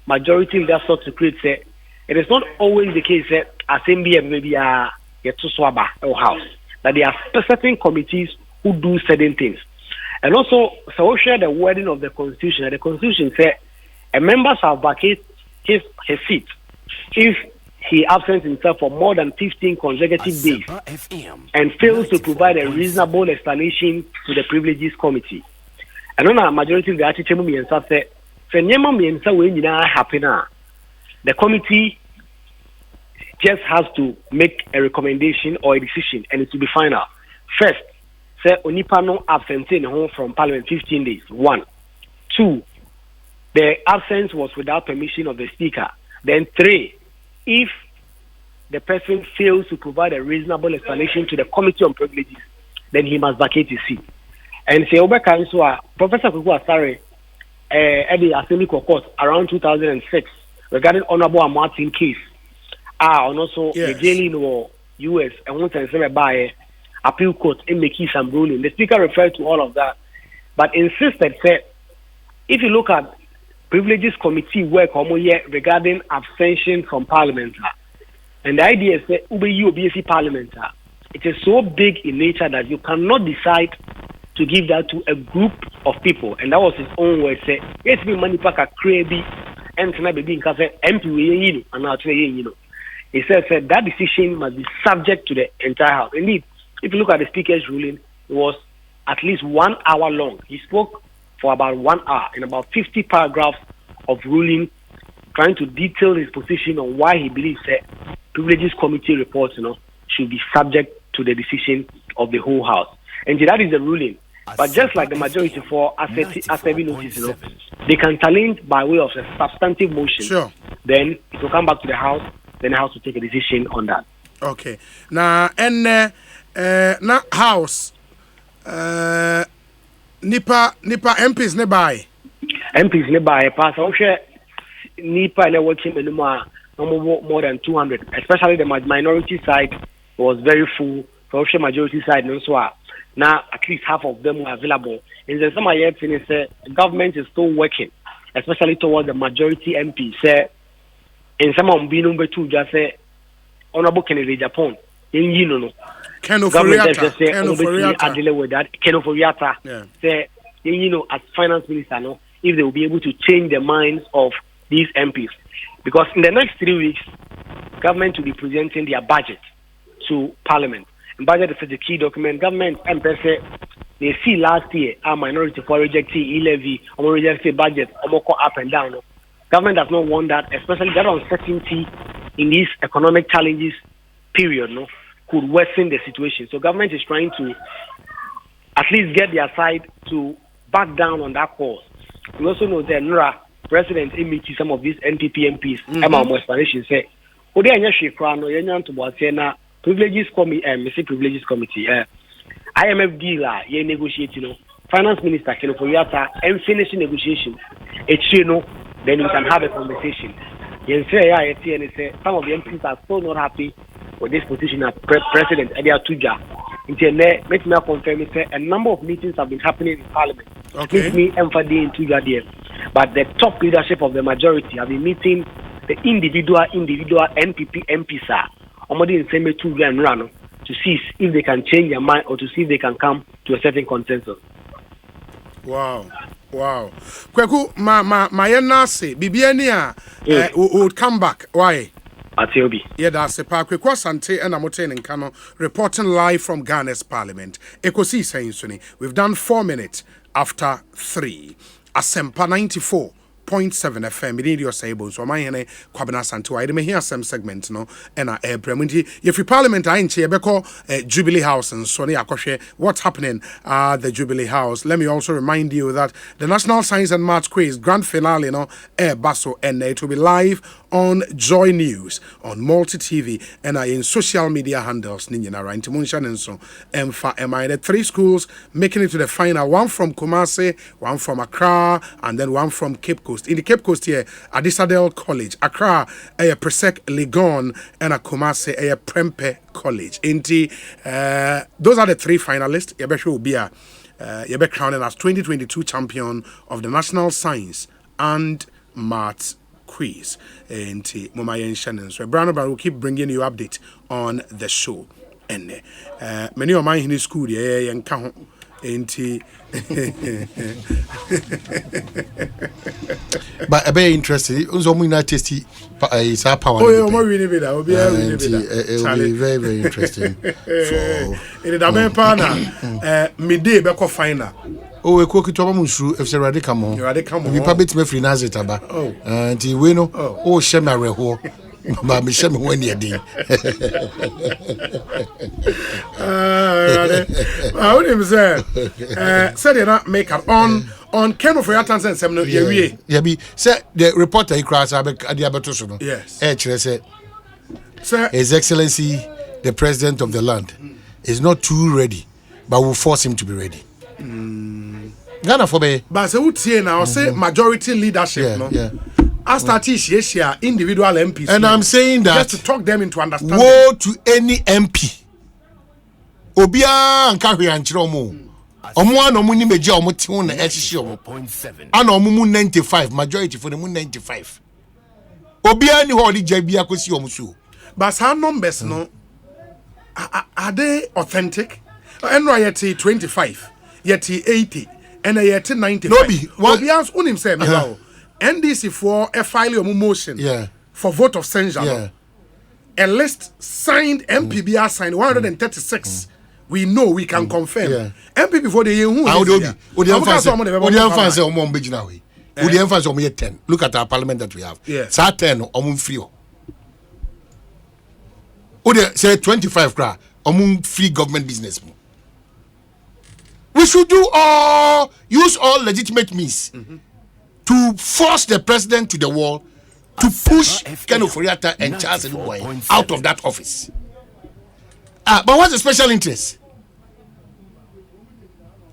majority leaders sought to create. Say, it is not always the case that Assembly maybe a Swaba or House. That there are certain committees who do certain things. And also, so we share the wording of the Constitution. And the Constitution says a member shall vacate his seat if he absents himself for more than 15 consecutive days and fails to provide a reasonable explanation to the Privileges Committee. And on a majority of the article, the committee just has to make a recommendation or a decision, and it will be final. First, say Onipa no absenting home from Parliament 15 days. 1. 2, the absence was without permission of the Speaker. Then 3, if the person fails to provide a reasonable explanation to the Committee on Privileges, then he must vacate his seat. And say Professor Kuku Asare at the Assembly Court around 2006 regarding Honorable Martin case. And also the jailing or US and once and seven by appeal court in making some ruling. The Speaker referred to all of that, but insisted that if you look at Privileges Committee work regarding abstention from Parliament, and the idea is that UBC Parliament, it is so big in nature that you cannot decide to give that to a group of people, and that was his own word. Say, yes, we money pack a crazy and baby in cafe MP and now he said that decision must be subject to the entire House. Indeed, if you look at the Speaker's ruling, it was at least 1 hour long. He spoke for about 1 hour in about 50 paragraphs of ruling, trying to detail his position on why he believes that Privileges Committee reports, should be subject to the decision of the whole House. And that is the ruling. But just like the majority for ASEBI notice, they can challenge by way of a substantive motion. Sure. Then it will come back to the House. Then the House will take a decision on that. Okay. Now, and na House, nipa MPs nearby. MPs nearby. Pass. Nipa and watching anymore more than 200. Especially the minority side was very full. For majority side, no so. Now at least half of them were available. In the summer year, the government is still working, especially towards the majority MPs. In some of them, just say Honorable Kennedy Japan. Government just say I deal with that. Say as finance minister, if they will be able to change the minds of these MPs, because in the next 3 weeks, government will be presenting their budget to Parliament. And budget is such a key document. Government MPs they see last year our minority for rejecting e-levy, or rejecting budget, or up and down. Government does not want that, especially that uncertainty in these economic challenges period, could worsen the situation. So government is trying to at least get their side to back down on that course. We also know that NRA President meeting some of these NPP MPs, explanation say, Privileges Committee, IMF deal, negotiating, Finance Minister Kenoforiata, and finish negotiations. Then we can have a conversation. Some of the MPs are still not happy with this position as President Edia Tuja. Make me confirm a number of meetings have been happening in Parliament. Okay. Make me emphasize in Tuja there. But the top leadership of the majority have been meeting the individual NPP MPs to see if they can change their mind or to see if they can come to a certain consensus. Wow. Kweku, my yenase, Bibiania would come back. Why? Atiobi. Yeah, that's a park. Kweku Asante and Amoten and Kano reporting live from Ghana's Parliament. Ekosiisen M'Ahiasem. We've done 4 minutes after 3. Asempa 94.7 FM. We need your sables. So my name Kwabena Santo. I hear some segment no. And if you Parliament I ain't beko Jubilee House and Sonny Akoshe. What's happening at the Jubilee House? Let me also remind you that the National Science and Maths Quiz grand finale basso and it will be live on Joy News on Multi TV and in social media handles. Ninjana Intimunshan and so the 3 schools making it to the final. One from Kumasi, one from Accra, and then one from Cape Coast. In the Cape Coast here, Adisadel College, Accra, Presec Legon, and Kumasi, Prempe College. Those are the 3 finalists. Yebesho will be crowned as 2022 champion of the National Science and Maths Quiz. Mumayen Shannon. So Brown will keep bringing you update on the show. And many of mine in school, and count. But a very interesting. Also, we not tasty It's our power. Oh, yeah, we need that. It will be very, very interesting. In the Abena, midday, Beko final. Oh, we cook it to Mamushu if you're ready. Come on, you're ready. Come on. We probably me free Nazitaba. Oh, and we know. Oh, Shema Reho. But me Shema when you're doing. I would have said you're not make up on Ken of your Tanzan seminar. Yeah, be said the reporter he crashed at the Abatosono. Yes, actually said, Sir, His Excellency, the President of the land, is not too ready, but will force him to be ready. Ghana for me. But I would say now, say majority leadership. Yeah. As that is individual MPs. And I'm saying that just to talk them into understanding. Woe to any MP. Obia and carry and chiromo. Omo no muni meja omo ti won na ehihie omo. Ana omo mu 95, majority for the mu 95. Obia ni ho di jabia kosi omo so. But how numbers no are they authentic? Enro yeti 25, yeti 80, and yeti 95. No be Obia's unim say me ba. NDC for a file of motion for vote of censure. A list signed MPBR signed 136. We know we can confirm. MPB for the year who is 10. Look at our parliament that we have. Yeah. Sa 10 free. Say 25 cra free government business. We should use all legitimate means. To force the president to the wall, to push Ken Ofori-Atta and Charles Eluboy out of that office. But what's the special interest?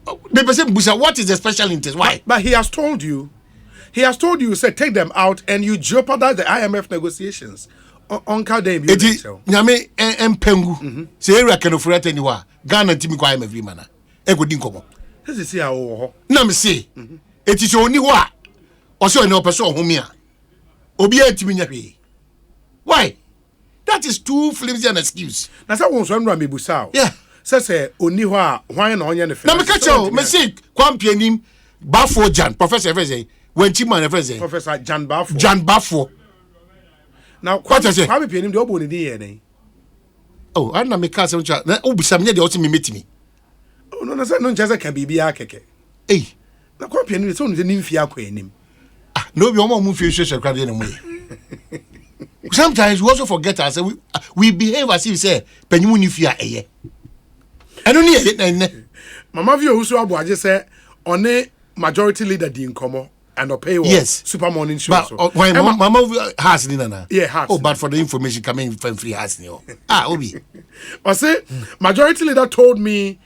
What is the special interest? Why? But he has told you, said take them out and you jeopardize the IMF negotiations. Onka dem you so. Nyame empengu. Say area Ken Ofori-Atta anywhere. Ghana timi kwa IMF mana. Ego din komo. This is here ho. Na me say. It is only what also no person homia. Obi antimi nya hwe. Why? That is too flimsy an excuse. Na say won so nra mebusa o. Yeah. Say oni ho a hwan na onye ne fe. Na me ka cho, me say kwampi anim Bafo Jan, Professor Efeze, when Chiman Efeze. Professor Jan Bafo. Jan Bafo. Now what I say? Kwampi anim de obo ni dey here. Oh, I na me ka say na obisa me dey o ti me meet me. Oh no, na say no nchese ka bibia keke. Eh. Na kwampi anim so no dey nimfi akwa anim. No, we almost feel social crowd anyway. Sometimes we also forget ourselves. We behave as if say, "Penyu ni fear eye." I don't need it. Mama view who abu aje say on a majority leader di nkomo and pay yes super morning show. But why Mama has ni na? Yeah, has. Oh, but for the information coming from free has ni. Obi. I say majority leader told me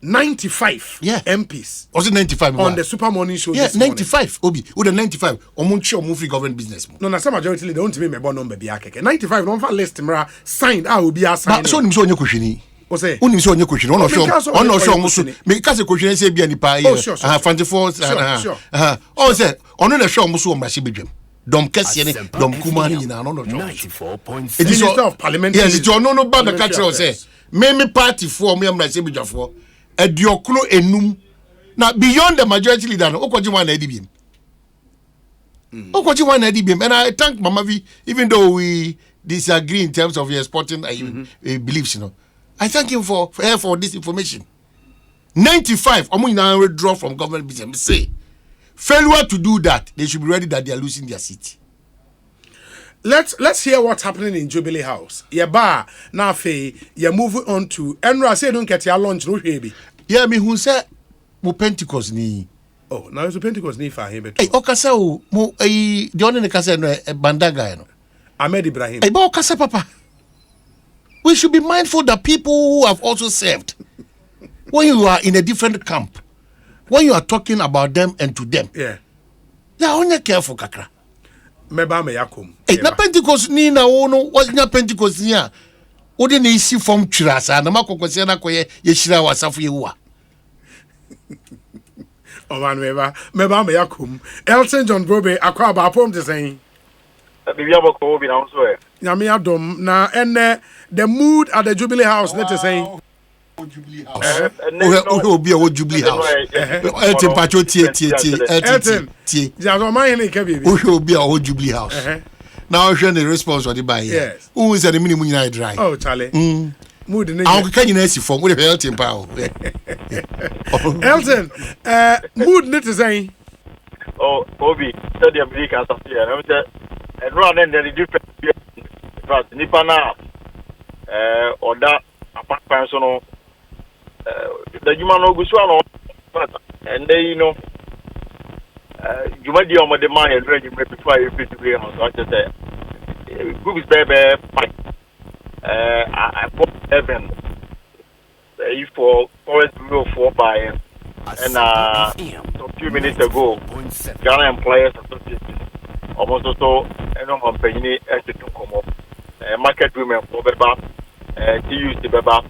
95 MPs. Was it 95 on the super morning show? Yeah, 95. Obi, with the 95. Omunchi free government business. No, na some majority leader don't me me number be akeke. 95 don't fa list mra signed. Obi a signed. But so nim so onye kwhwini. O say. Unim so onye kwhwini. Ono show musu. Me ka se kwhwini se bia nipa here. 24. Oh say, ono na show musu o mrashi bedwam. Dom kese ne dom kuma ni na no 94.7. It is of parliament. Yes, it no ba be catch say. Me party for me mrashi bedwafo. Ediokro enum. Now beyond the majority leader, Okoji one edibim. Okoji one edibim, and I thank Mama V, even though we disagree in terms of your sporting beliefs, I thank him for this information. 95, I'm now withdraw from government business. Say, failure to do that, they should be ready that they are losing their seat. Let's hear what's happening in Jubilee House. Yaba na fe you moving on to Enra say don't get your lunch no hwebi. Yeah, me who say mo Pentecost ni. Oh, now it's a Pentecost ni fa hebe. Eh okasa o mo the only kasa no bandaga no. Ahmed Ibrahim. Eh ba okasa papa. We should be mindful that people who have also served when you are in a different camp, when you are talking about them and to them. Yeah. They are only careful kakra. Meba me yakum. Na Pentecost ni na wono was na Pentecost ni a odi na isi form twirasa na makokosia na koye ye hira wasafu ye wa. Oh man meba me yakum. Elton John Brobe akwa ba pom te sen. Bibi aboko bi na so e. Nyame adom na ene the mood at the Jubilee House let us say. Jubilee House. Obi o Jubilee House. Elton pacho tie. Elton. Ja so man ni ka bibi. Obi o Jubilee House. Now share the response or the buy. Yes. Who is the minimum you dry? Oh, Charlie. Mood in I'll can you see from with Elton Power. Elton, mood net is saying. Oh, Bobby, study America as here. I said, and run and then the different but Nipa now, or that apart personal, the human Ogusuano, and they, you know, you might be on the mind and ready before you fit to be on. So I just say, group is very fine. I put 7 for forest rule 4 by and a few minutes ago, Ghana Employers Association almost also and on Penny as to come up market women for Beba, TUC Beba,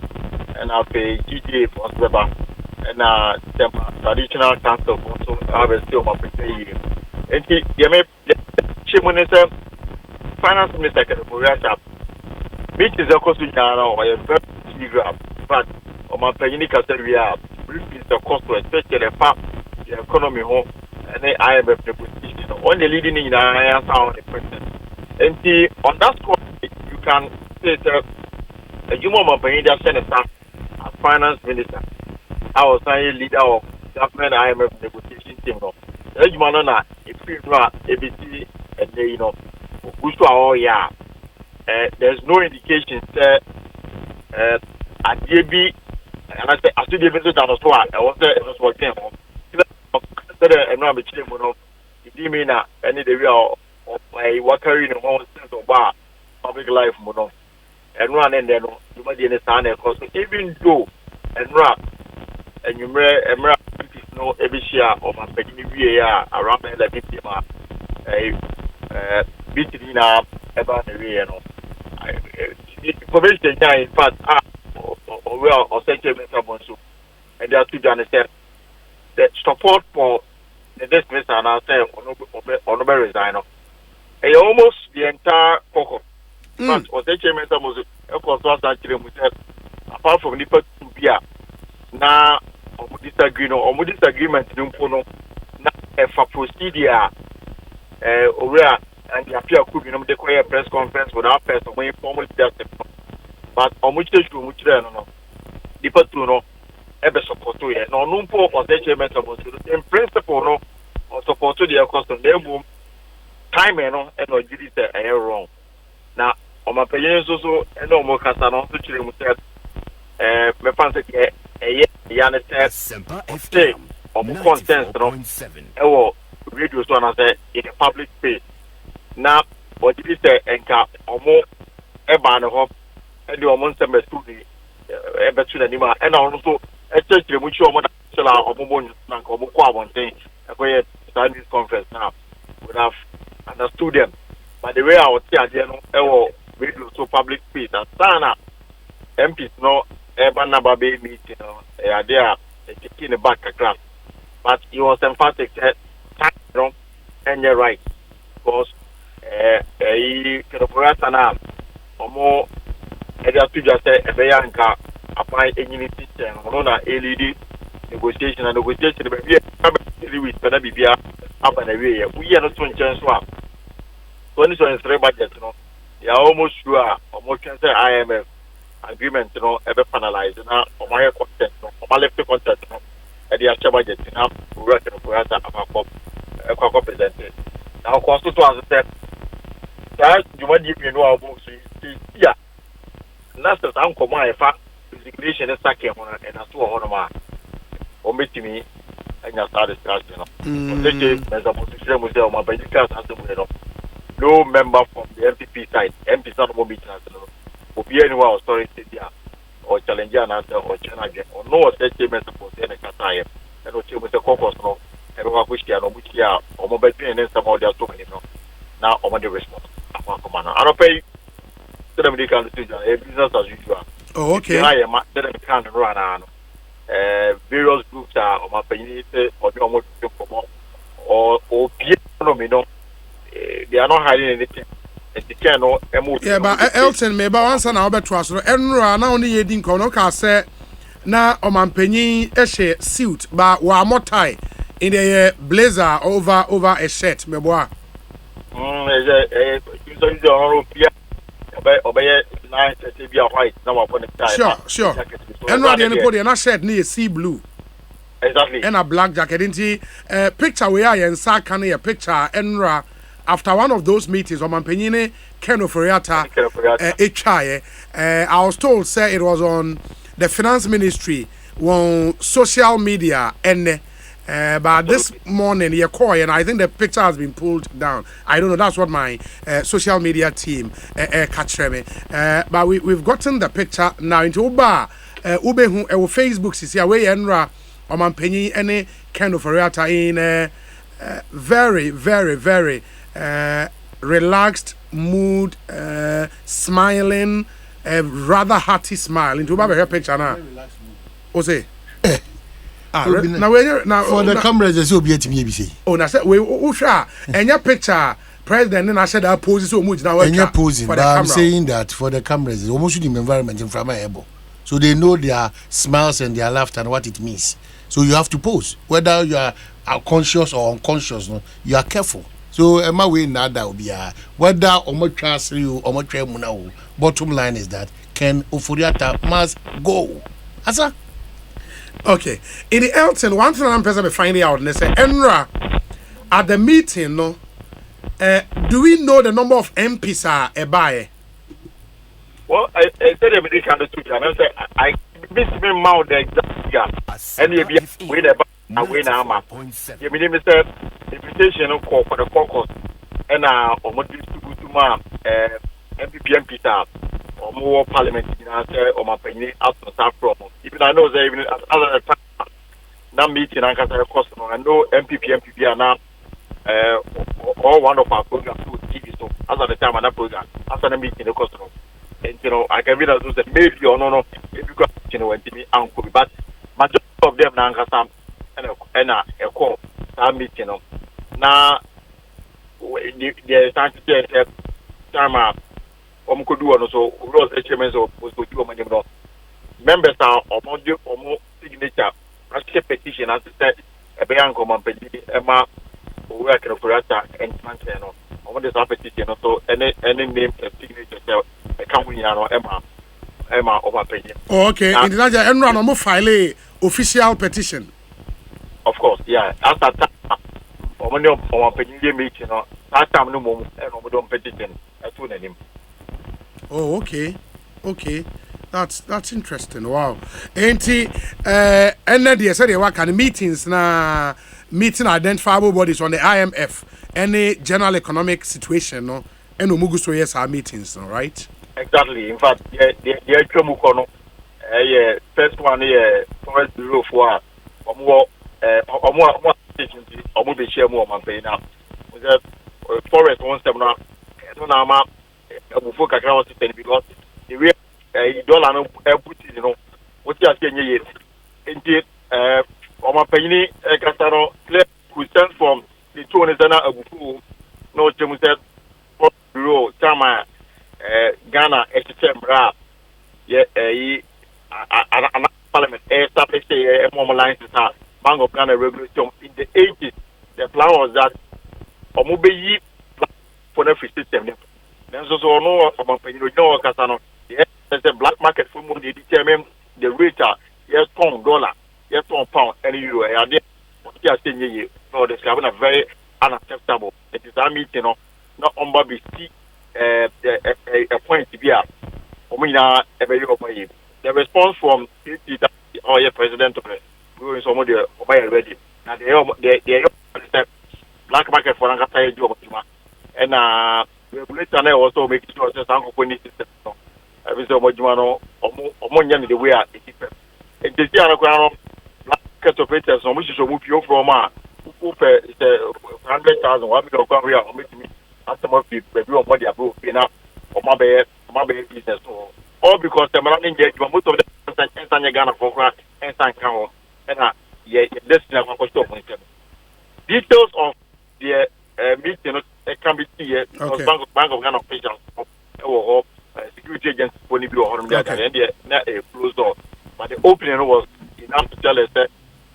and I'll pay GTA for Beba, and traditional council also have a still of pay. And you may Chimunisa finance minister can which is a cost in Ghana or a very grab, but on my penny castle we are. Is the cost to especially the economy home and the IMF negotiation. Only leading in the sound the president. And on that score, you can say that a human being that senator, as finance minister, I was a leader of government IMF negotiation team. The human if you are ABC and they, you know, there's no indication that at JB. And I said, I still didn't visit on the store. I was there, it was working. I'm not a chief, if you mean any day of my worker in a moment of bar, public life, and run and then you might understand it. Because even though and rap and you may know every share of my beginning VAR around the victim, a bit in about the way, you know. Information, in fact, well, or central so and there are 2 journalists the support for the dismiss and I say honorable resign. Almost the entire focus. But or central was of course apart from the first 2 beer now disagreement in Umpono now for procedure over and the appeal could be the press conference without person when formal but on which they should no the first 2 no ever support to it no numpo or the chairman in principle no or support to the cost of their boom time no and or did it wrong now on my paying so and no more casano to children me fancy yana said or content no radio so and say in a public space now what did it say and or more eba no and the woman send me to the better anymore and also a church which you want to sell or one thing a studies conference now would have understood them but the way I would say radio so public space and Sana MPs no urban number meeting they are there taking the back a class but he was emphatic that time and you're right because he could have or more and they have to just say a Bayanka apply any system on a LED negotiation and negotiation with Penabia up and away. We are not so chance swap. 2023 budget, you know, they are almost sure or more can say IMF agreement, you know, ever finalized now or my content, or my left content, you know, and the actual budget, you know, we work in a co presented. Now, cost to answer that you want to know about yeah. That's the uncle my fact resignation is second one and I saw one or meet me and I started discussing. No member from the MPP side, MP Son will be transferred. Will be anyone authority or challenger and answer or challenge or no statement support any Kataya and what you with the caucus no and which they are which they are or mobile and then some of their too many now on the response. I don't pay. American business as usual. Oh, okay. I am can run on various groups are on my penny or they are not hiding anything. Yeah, but Elton, maybe once an hour to us, and run only yedding Konoka say now on my penny a suit, but one more tie in a blazer over a shirt, me boy. so is the honorable obey 9:30 be white now upon the time. Sure. And right the podium na shirt near sea blue. Exactly. And a black jacket into picture we are in Sakan a picture enra after one of those meetings on Mampenine Ken Oforiata I was told say it was on the finance ministry on social media and but this morning you call and I think the picture has been pulled down. I don't know, that's what my social media team catch me. But we've gotten the picture now into Uba Ube Facebook see away enra or Mampenine any kind of Oforiata in very relaxed mood, smiling, rather hearty smile. Into my picture now. O say. Now for the cameras, there's will be at me. Oh, na say we usha. And your picture, president, and I said I pose so much now. And you're posing, but I'm saying that for the cameras, it's almost the environment in front of my elbow, so they know their smiles and their laughter and what it means. So you have to pose, whether you are conscious or unconscious. No, you are careful. So my way now that will be whether Omo you or Muna. Bottom line is that Ken Oforiata must go. Asa. Okay. In the Elton, one thing I'm person finding out, and they say Enra at the meeting, no. Do we know the number of MPs are ebaye? Well, I said a bit kind of two and I said I miss me mouth the exact figure. And you be with a win armor. You mean Mr. Invitation for the caucus and almost to ma MPP staff or more parliament in answer or my penny out of staff from. Even I know they even other time now meeting and customer and no MPP are now all one of our programs to TV so as at the time and that program after the meeting the customer. And I can read as that maybe or no if you got when to me uncle but majority of them now and a call that meeting now the time could do also rose HMS or was to do members are almost signature petition as I said a bank company Emma work in Operata and Manteno on this petition also any name signature come with Emma over penny. Okay, in the end run on file official petition. Of course, yeah. After that, when you meeting, that time no more, and we don't petition at one of them. Oh, okay. That's interesting. Wow. Ain't and then they said what kind of meetings na meeting identifiable bodies on the IMF, any general economic situation, no, and umuguso yes our meetings, no, right? Exactly. In fact, the first one here, Forest Bureau for more be share more man pay now. Forest one step now. So now ma before kakra system because the way dollar no put what you are saying here. Indeed, my penny Casano clear who stands from the 200 abufu no Jamuset Bureau Tama Ghana HTM Parliament established a more lines Bank of Ghana regulation in the 80s. The plan was that Omobe for the free system. Then so no Casano. There's a black market for money determine the rate yes $1, yes £1 and euro. And then just saying no this having a very unacceptable. It is a meeting not on Bobby a point to be a the response from the president of the some of the already. Now they black market for an job and regulator also make sure that some system. Every so much money the way it is. And the ground black operators, so much to move you from 100,000 1 million here or make me after my review of what they approve enough or my business. All because the money get most of the Ghana for and San and this details of the meeting can be here because Bank of Ghana officials security agents when you and a closed door. But the opening was enough to tell us that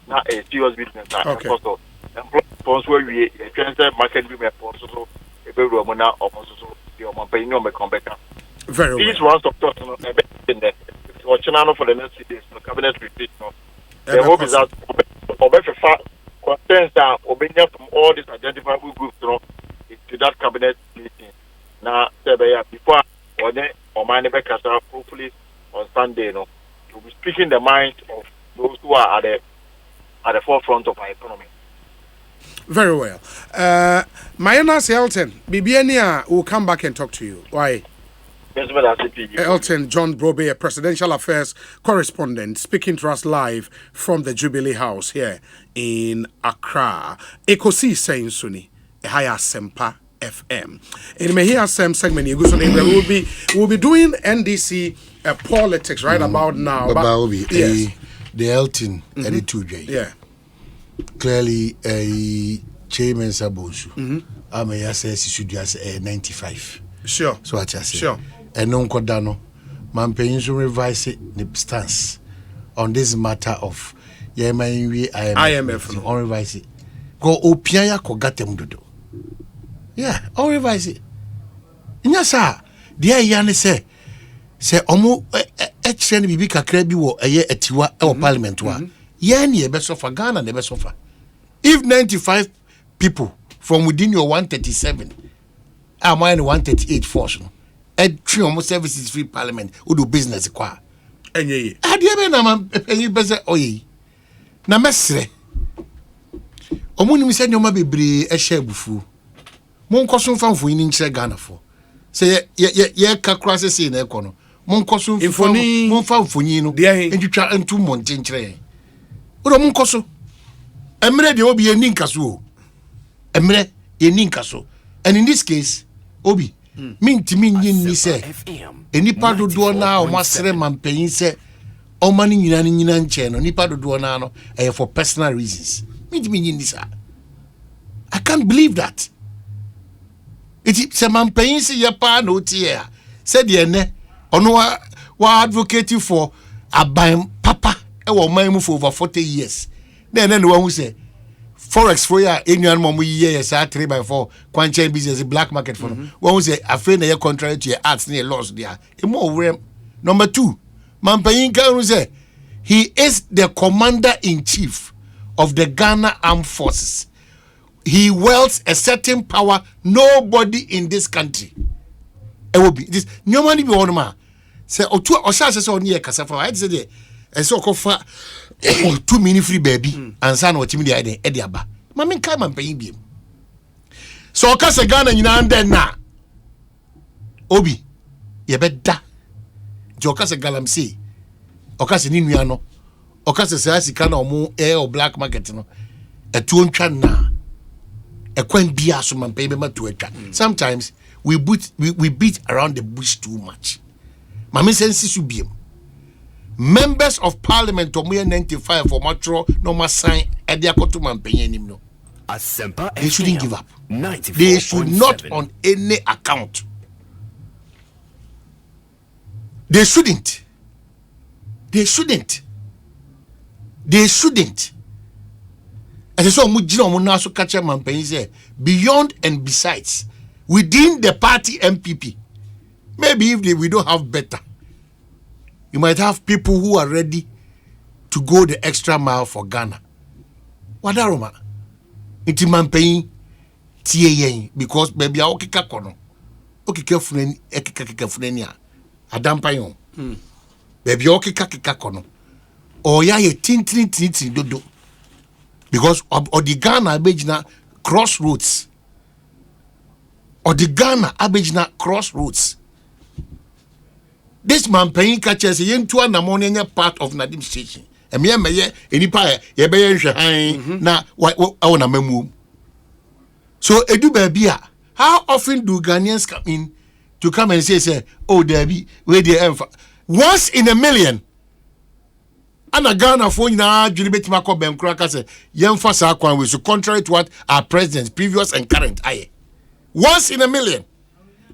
not a serious business. Also, and where we transfer market women also a very Romana also the Omampay no Mecombeka. Very These well. rounds of talks in the Channel for the next 2 days, no cabinet retreat. No. The hope is that Obefa concerns are obeying from all these identifiable groups, you know, to that cabinet meeting. Now, before or then or my neighbor hopefully on Sunday, you know, to be speaking the mind of those who are at the forefront of our economy. Very well. Mayana Elton, Bibiania will come back and talk to you. Why? Elton John Brobe, a presidential affairs correspondent, speaking to us live from the Jubilee House here in Accra. Ekosiisen M'Ahiasem FM. In M'Ahiasem segment, we'll be doing NDC politics right about now. Yes. The Elton and the 2J. Yeah. Clearly, a chairman Sabosu. I may say she should just 95. Sure. So what I say. Sure. And non cordano, man paying to revise the stance on this matter of IMF. On revise it. Go Opiaya Kogatem Dodo. Yeah, on revise it. Nyasa, dear Yanni say Omo H. Bibi Kakrebi wo a year at Tiwa or Parliament. Yani best of Ghana, the best of. If 95 people from within your 137 are mine 138 force. Three almost services free parliament who do business kwa. Enye. Adiebe na man penyi bese oyi. Na mesre. Omuni mi se nyoma bebre ehye bufu. Mon koso famfo yin nkyere Ghana fo. Se ye kakra se na ekọ no. Mon koso infoni mon famfoni no. Entwitwa entu monte nkyere. Odo mon koso. Emre de obi eni nkaso. Emre eni nkaso. And in this case, obi mintimi nyi se enipa dodo na o masere mampanyin se o mani nyina nche no nipa dodo na no for personal reasons mintimi nyi sa. I can't believe that. It se mampanyin se ye pa no tie se de ne ono wa advocate for aban papa e wo man mu for over 40 years then wa hu se forex for ya anyone mom ye say 3x4 quanchen business black market for no one say afraid na contrary to your arts na loss there e more number 2 Mampayin kan say he is the commander in chief of the Ghana Armed Forces. He wields a certain power nobody in this country it will be this nobody be one man say otu o sha say oni e kasa for I say there e say okofa 2 mini free baby and san what me dey e dey aba mama nkai Mampayin biem so o kasa Ghana nyina den na obi ye beda je o kasa galamsey o kasa ni nua no o kasa say asika na omo o black market no etu ontwa na ekwan bia so Mampayin be ma to atwa sometimes we beat around the bush too much mama sense su biem members of parliament omo 95 for matro no ma sign e dey akoto Mampayin nim no they shouldn't give up. They should not on any account. They shouldn't. As I saw Mujino Munaso catcher Mampayin say beyond and besides within the party MPP. Maybe if we don't have better, you might have people who are ready to go the extra mile for Ghana. Wadaroma. Iti Mampayin tie yen because baby a okika kono okika funeni ekika funeni a adampa yon baby okika kono oya ye tin dodo because of the Ghana abegina crossroads this Mampayin catcher say yentu anamone nya part of Nadim station emeye enipa ye be yenhwe han na wa na mamu. So edu baby how often do Ghanaians come in to come and say oh Debbie where they once in a million ana Ghana for na dwene betima ko benkura ka say yemfa sa kwan we so contrary to what our presidents previous and current aye once in a million.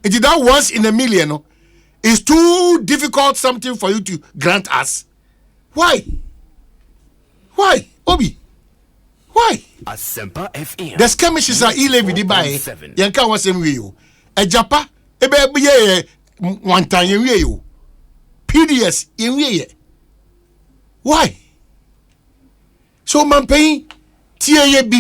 It is that once in a million no is too difficult something for you to grant us. Why Obi? Why? Asempa FM. The skirmishes are illegal di buy. Yanka was same way you. A japa ebe ye one time you PDS ye. Why? So Mampay TAB.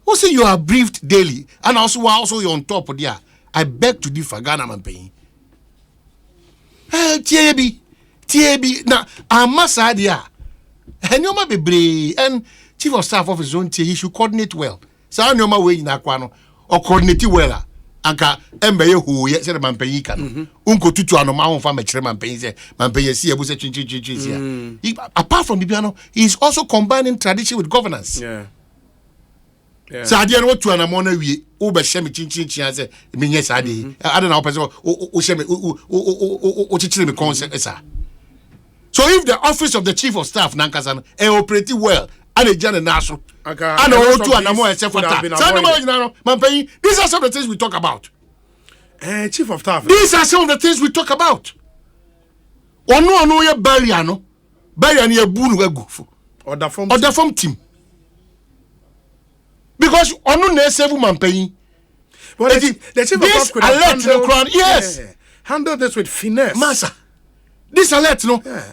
Also you are briefed daily and also you're on top of there. I beg to differ Ghana Mampay. TAB now Amasadia. And you might be brave and Chief of Staff of his own he should coordinate well. So I know my way in Aquano or coordinate well. Anka embe who ye say Mampay can. Unko tutu anoma on farm Mampay say Mampay see abu say chin. Apart from Bibiano, he is also combining tradition with governance. Yeah. So I didn't want to an amona we over shemi chin say me yes I did. I don't know person o shemi o chichire me concept esa. So if the office of the chief of staff Nankasan operating well and a general national and all to an amount except for that. These are some of the things we talk about. Chief of staff. These are some of the things we talk about. Ono ye barrier ni ebunu wegu Or the form team. Because ono na save Mampay. Well, the chief of staff could have handle this with finesse. Massa. This alert, no. Yeah.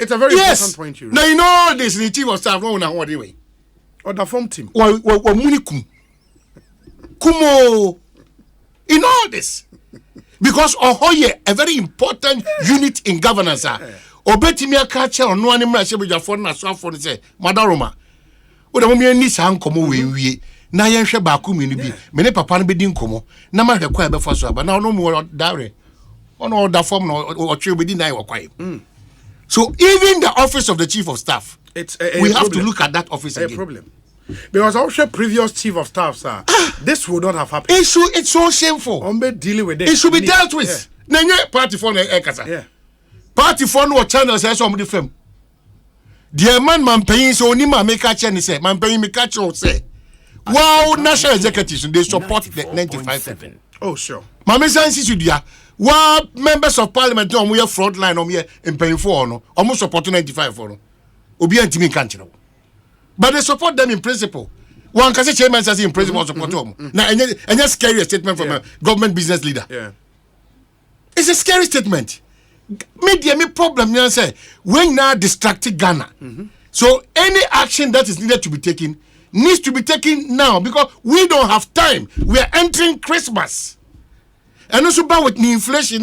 It's a very important point you raise. Now you know this the chief of staff no what way. Or the form team. Wa munikum. Kumo. In all this. Because Ohoye, a very important unit in governance. Obetimia catcher on no animal shebuja for na so for say Madaroma. O da mo mi ni san komo we na yen hwe ba ku mi ni bi. Me ne papa no be din komo. Na ma hwe kwa be for so aba na no mo dare. On all that form or within So even the office of the chief of staff, we have to look at that office again. Problem. Because also previous chief of staff, sir, this would not have happened. It's so shameful. Dealing with it. It should be dealt with. Nenye party for ekasa. Yeah. Party for no channel says somebody film. The man paying so ni ma make a channel say man paying me catch say. Wow, national executives they support the 95.7. Oh sure. Mama Sansi Sudia. What members of parliament on we front line on here in paying for no almost support 95 for no obi antimi country but they support them in principle one can say chairman says in principle support them now and just scary statement from a government business leader. It's a scary statement. Media me problem you say when now distracted Ghana. So any action that is needed to be taken needs to be taken now because we don't have time. We are entering Christmas. And also about with the inflation,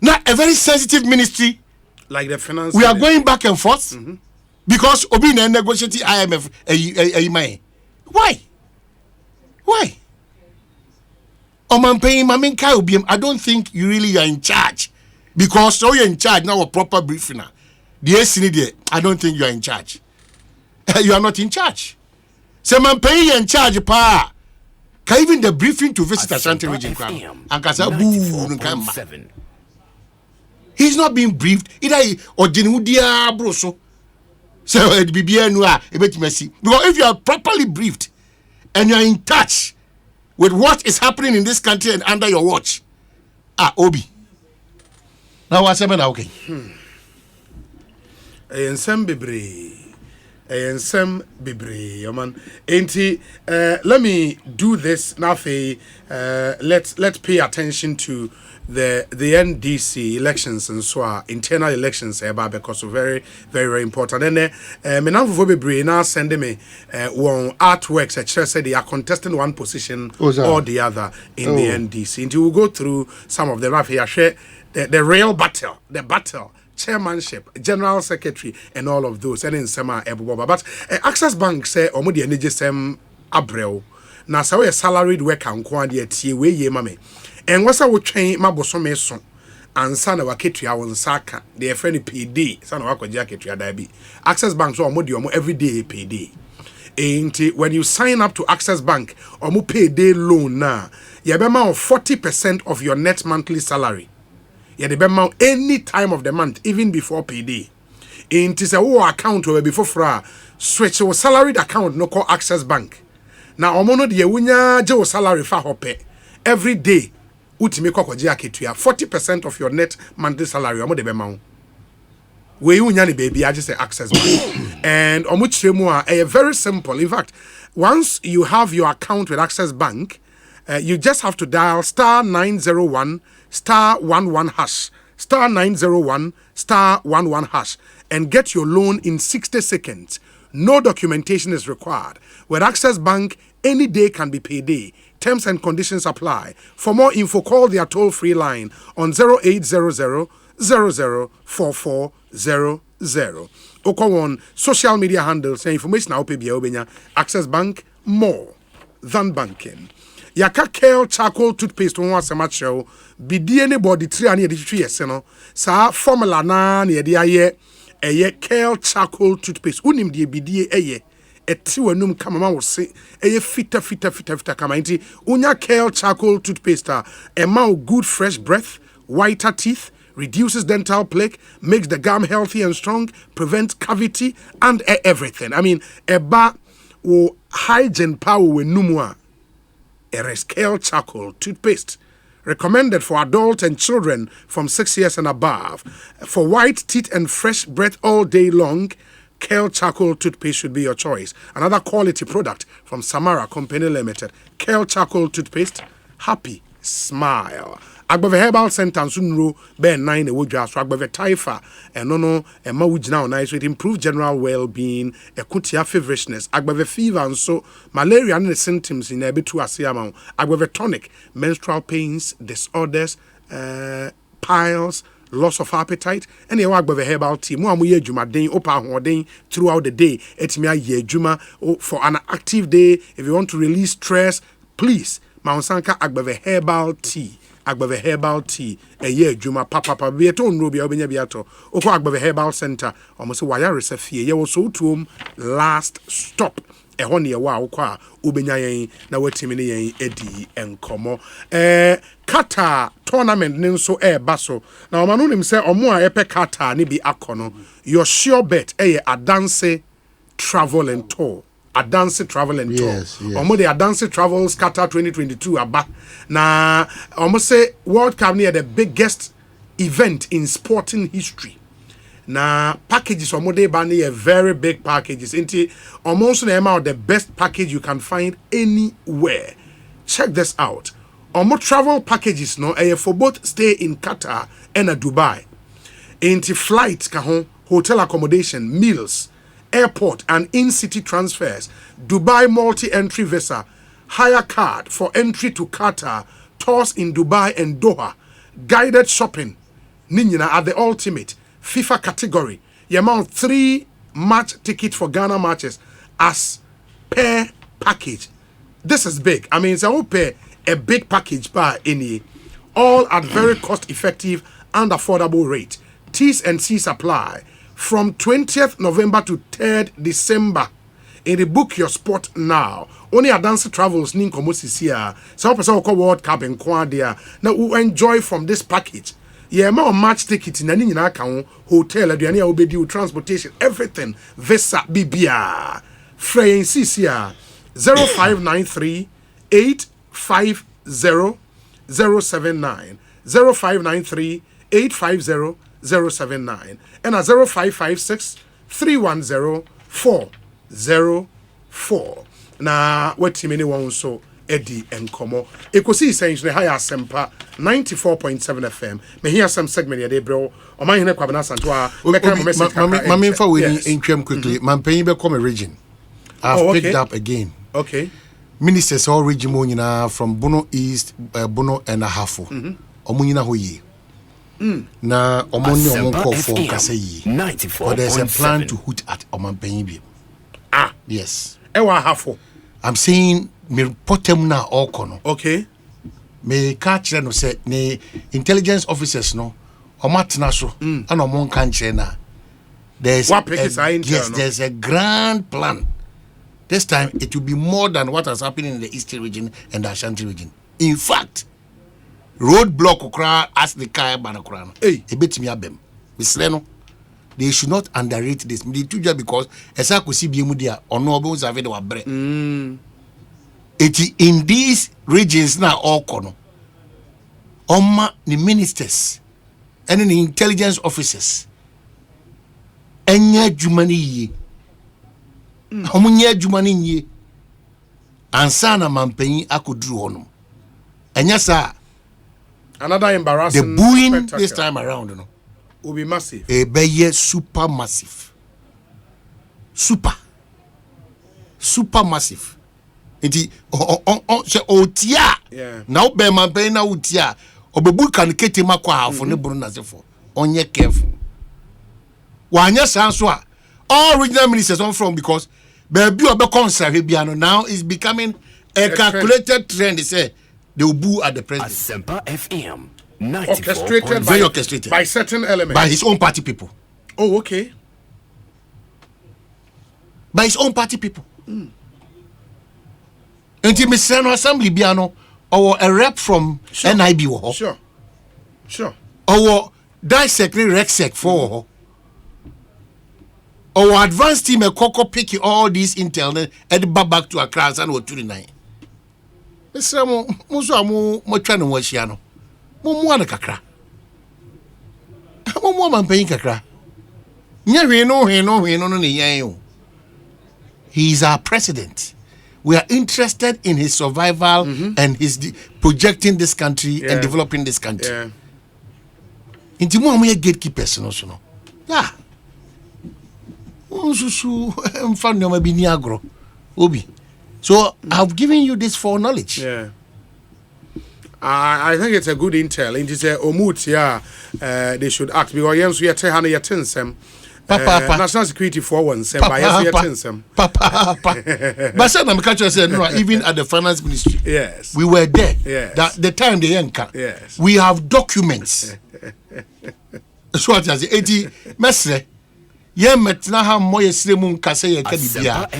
now a very sensitive ministry, like the finance. We are going back and forth because Obi na negotiating IMF. Why? I don't think you really are in charge because so you're in charge now. A proper briefing. I don't think you are in charge. You are not in charge. So Mampay in charge, pa. Even the briefing to visit Ashanti region and he's not being briefed either or Genudia Broso. So it be a bit messy. Because if you are properly briefed and you are in touch with what is happening in this country and under your watch, Obi. Now what's happening? Okay. Ensem Bibri, man. Let me do this now. Let's pay attention to the NDC elections and so on, internal elections because very, very, very important. And me now for Bibri now send me one artworks. I said they are contesting one position or the other in the NDC. And we'll go through some of them. I share the real battle, chairmanship, general secretary, and all of those. And in Sema Ebuboba. But Access Bank say Omudi Energy Abreu. Now, so a salaried worker and quantity at ye mame. And what's our train Maboso Mason and son of a kitri on Saka, the friendly PD, son of a jacket, diaby. Access Bank so Omudi every day PD. Ain't when you sign up to Access Bank, Omu pay day loan now, you have amount of 40% of your net monthly salary. You have amount any time of the month, even before payday. Ain't is a account or before fra switch your salaried account no call Access Bank. Now omono de wunya je salary fa hope every day. Utime kokwaje aketua 40% of your net monthly salary omo de be ma. We wunya ni baby I just say Access Bank. And omo chiremu a very simple. In fact, once you have your account with Access Bank, You just have to dial star 901 star 11 hash, star 901 star 11 hash, and get your loan in 60 seconds. No documentation is required. With Access Bank, any day can be payday. Terms and conditions apply. For more info, call their toll-free line on 0800 004400. Oko on social media handles and information now pay biya Access Bank, more than banking. Yaka Kale charcoal toothpaste on wasema show bidi anybody 383 years no sa formula na na yede aye eye Kale charcoal toothpaste unim de bidi eye eti wanum kama ma wo se eye fita kama nti unya Kale charcoal toothpaste a ma good fresh breath, whiter teeth, reduces dental plaque, makes the gum healthy and strong, prevents cavity and everything. I mean eba wo hygiene power we numwa Kale charcoal toothpaste, recommended for adults and children from 6 years and above. For white teeth and fresh breath all day long, Kale charcoal toothpaste should be your choice. Another quality product from Samara Company Limited. Kale charcoal toothpaste, happy smile. Agbave Herbal Center Sunro Ben 9 Ewodwa so Agbave Taifa eno ema wugina nice with improve general well-being, ekutia feverishness, Agbave fever and so malaria and the symptoms in ebetu asiama, Agbave tonic, menstrual pains, disorders, piles, loss of appetite, and the Agbave Herbal tea. Mo amuye juma den opa hoden throughout the day. Etimi aye juma for an active day. If you want to release stress, please Maunsanka Agbave Herbal tea. Agbave Herbal tea eye adwuma papa be to nro bia obenya bia to okọ Agbave Herbal Center almost wire resafie ye wo so tuom last stop eho ne ye wa okọ a obenya yen na watimi ne yen edi enkomo kata tournament ne nso ba so na o manu nim se omo a epe kata ne bi akono your sure bet Adanse travel and tour. Adanse Travel and Tour. Yes. Almost the Adanse Travels Qatar 2022 aba. Na almost say World Cup near the biggest event in sporting history. Na packages almost they ban a very big packages. Into almost the amount the best package you can find anywhere. Check this out. Almost travel packages no for both stay in Qatar and Dubai. Into flights kahon, hotel accommodation, meals, airport and in-city transfers, Dubai multi-entry visa, hire card for entry to Qatar, tours in Dubai and Doha, guided shopping, Ninyina at the ultimate, FIFA category, the amount 3 match ticket for Ghana matches as per package. This is big. I mean, it's a pay a big package by any, all at very cost-effective and affordable rate. T's and C's apply. From 20th November to 3rd December. In the book your spot now. Only Adanse Travels nin komosis here. So person ko World Cup en kwa there. Now we enjoy from this package. Yeah, ma match ticket na ni nyina kan hotel aduane a obedi transportation everything visa bibia. Frey CCR 0593 850 079 0593 850 079 and a 0556 310 404. Na wati many one so Eddie and Como. Ekosiisen M'Ahiasem 94.7 FM. M'Ahiasem segment ya de bro. O man hene kwabena santoa. Mama for we in quickly. Man paying be come a region. I've picked up again. Okay. Ministers all region mo nyina from Bono East, Bono and Ahafo. Omo nyina ho yi. Na omoni omonko for kase yi. But there's a plan to hoot at Omampenyi bi. Yes. Ewa Ahafo. I'm saying me potem na okono. Okay. Me catch no say ne intelligence officers no omatena so and omon kan kire na. There's there's a grand plan. This time it will be more than what has happened in the Eastern region and the Ashanti region. In fact, roadblock okra as the car banakra. Hey, ebetimi abem. We they should not underrate this. Me too just because esa kosi biemu dia ono obo serve de wabre. In these regions now all kono. Oma the ministers and the intelligence officers. Enya jumani ye. Omunye jumani ye. Ansa na mampenyi akoduru honum. And yes, sir. Another embarrassing. The booing spectacle this time around, will be massive. A be super massive. Super massive. Inti se otia. Yeah. Now be man be na otia. Obebu kan kete makwa afo ne buru na sefo. Onye careful. Wanya sanso a all regional ministers on from because baby obe concern now is becoming a calculated trend. They say they will boo at the president. Asempa FM. Very orchestrated by certain elements. By his own party people. Oh, okay. By his own party people. Until Mr. Assembly Biano or a rep from NIB. Sure. Or dissecting Rexec for. Or advanced team a coco pick all these intel and back to Accra and what 29. Mr. Mochano Washiano. Mumwana kakra. Mumwa paying kakra. He is our president. We are interested in his survival and his projecting this country and developing this country. Yeah. Inti mo amoye gatekeepers no. Yeah. Obi. So I've given you this for knowledge. Yeah. I think it's a good intel. It is a omut, they should act because we are telling you national security for one, Papa. But some of the said no, even at the finance ministry. Yes. We were there. Yes. That the time they yanka. Yes. We have documents. So what is it? Mesre.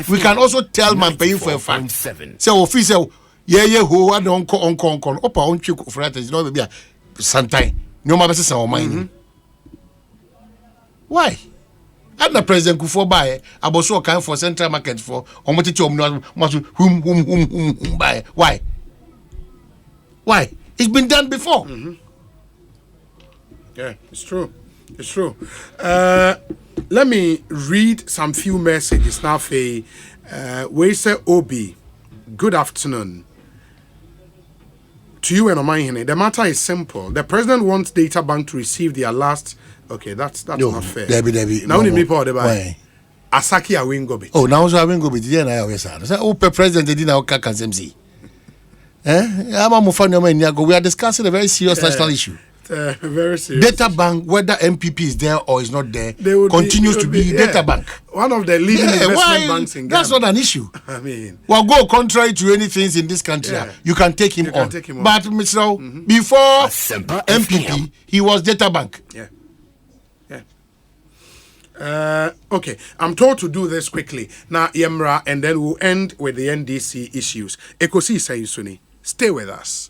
We can also tell man paying for a fact. So official who I don't on opa on chick for that is not be sometime. No matter some mind. Why? And the president Kufo buy about so kind for central market for buy. Why? It's been done before. Yeah, it's true. Let me read some few messages now. We say Obi, good afternoon to you and Omahene. The matter is simple. The president wants data bank to receive their last. Okay, that's not fair. Debbie. Now, only people buy. Asaki Awingobi. Oh, now so Awingobi. Then I always said, "Oh, president didn't know Kakansemzi." We are discussing a very serious national issue. Very serious. Data bank, whether MPP is there or is not there, continues to be data bank. One of the leading investment banks in Ghana. That's not an issue. I mean, well, go contrary to any things in this country. You can take him on. But Mr. Before MPP, he was data bank. Yeah. Okay, I'm told to do this quickly. Now, Yemra, and then we'll end with the NDC issues. Ekosiisen M'Ahiasem, stay with us.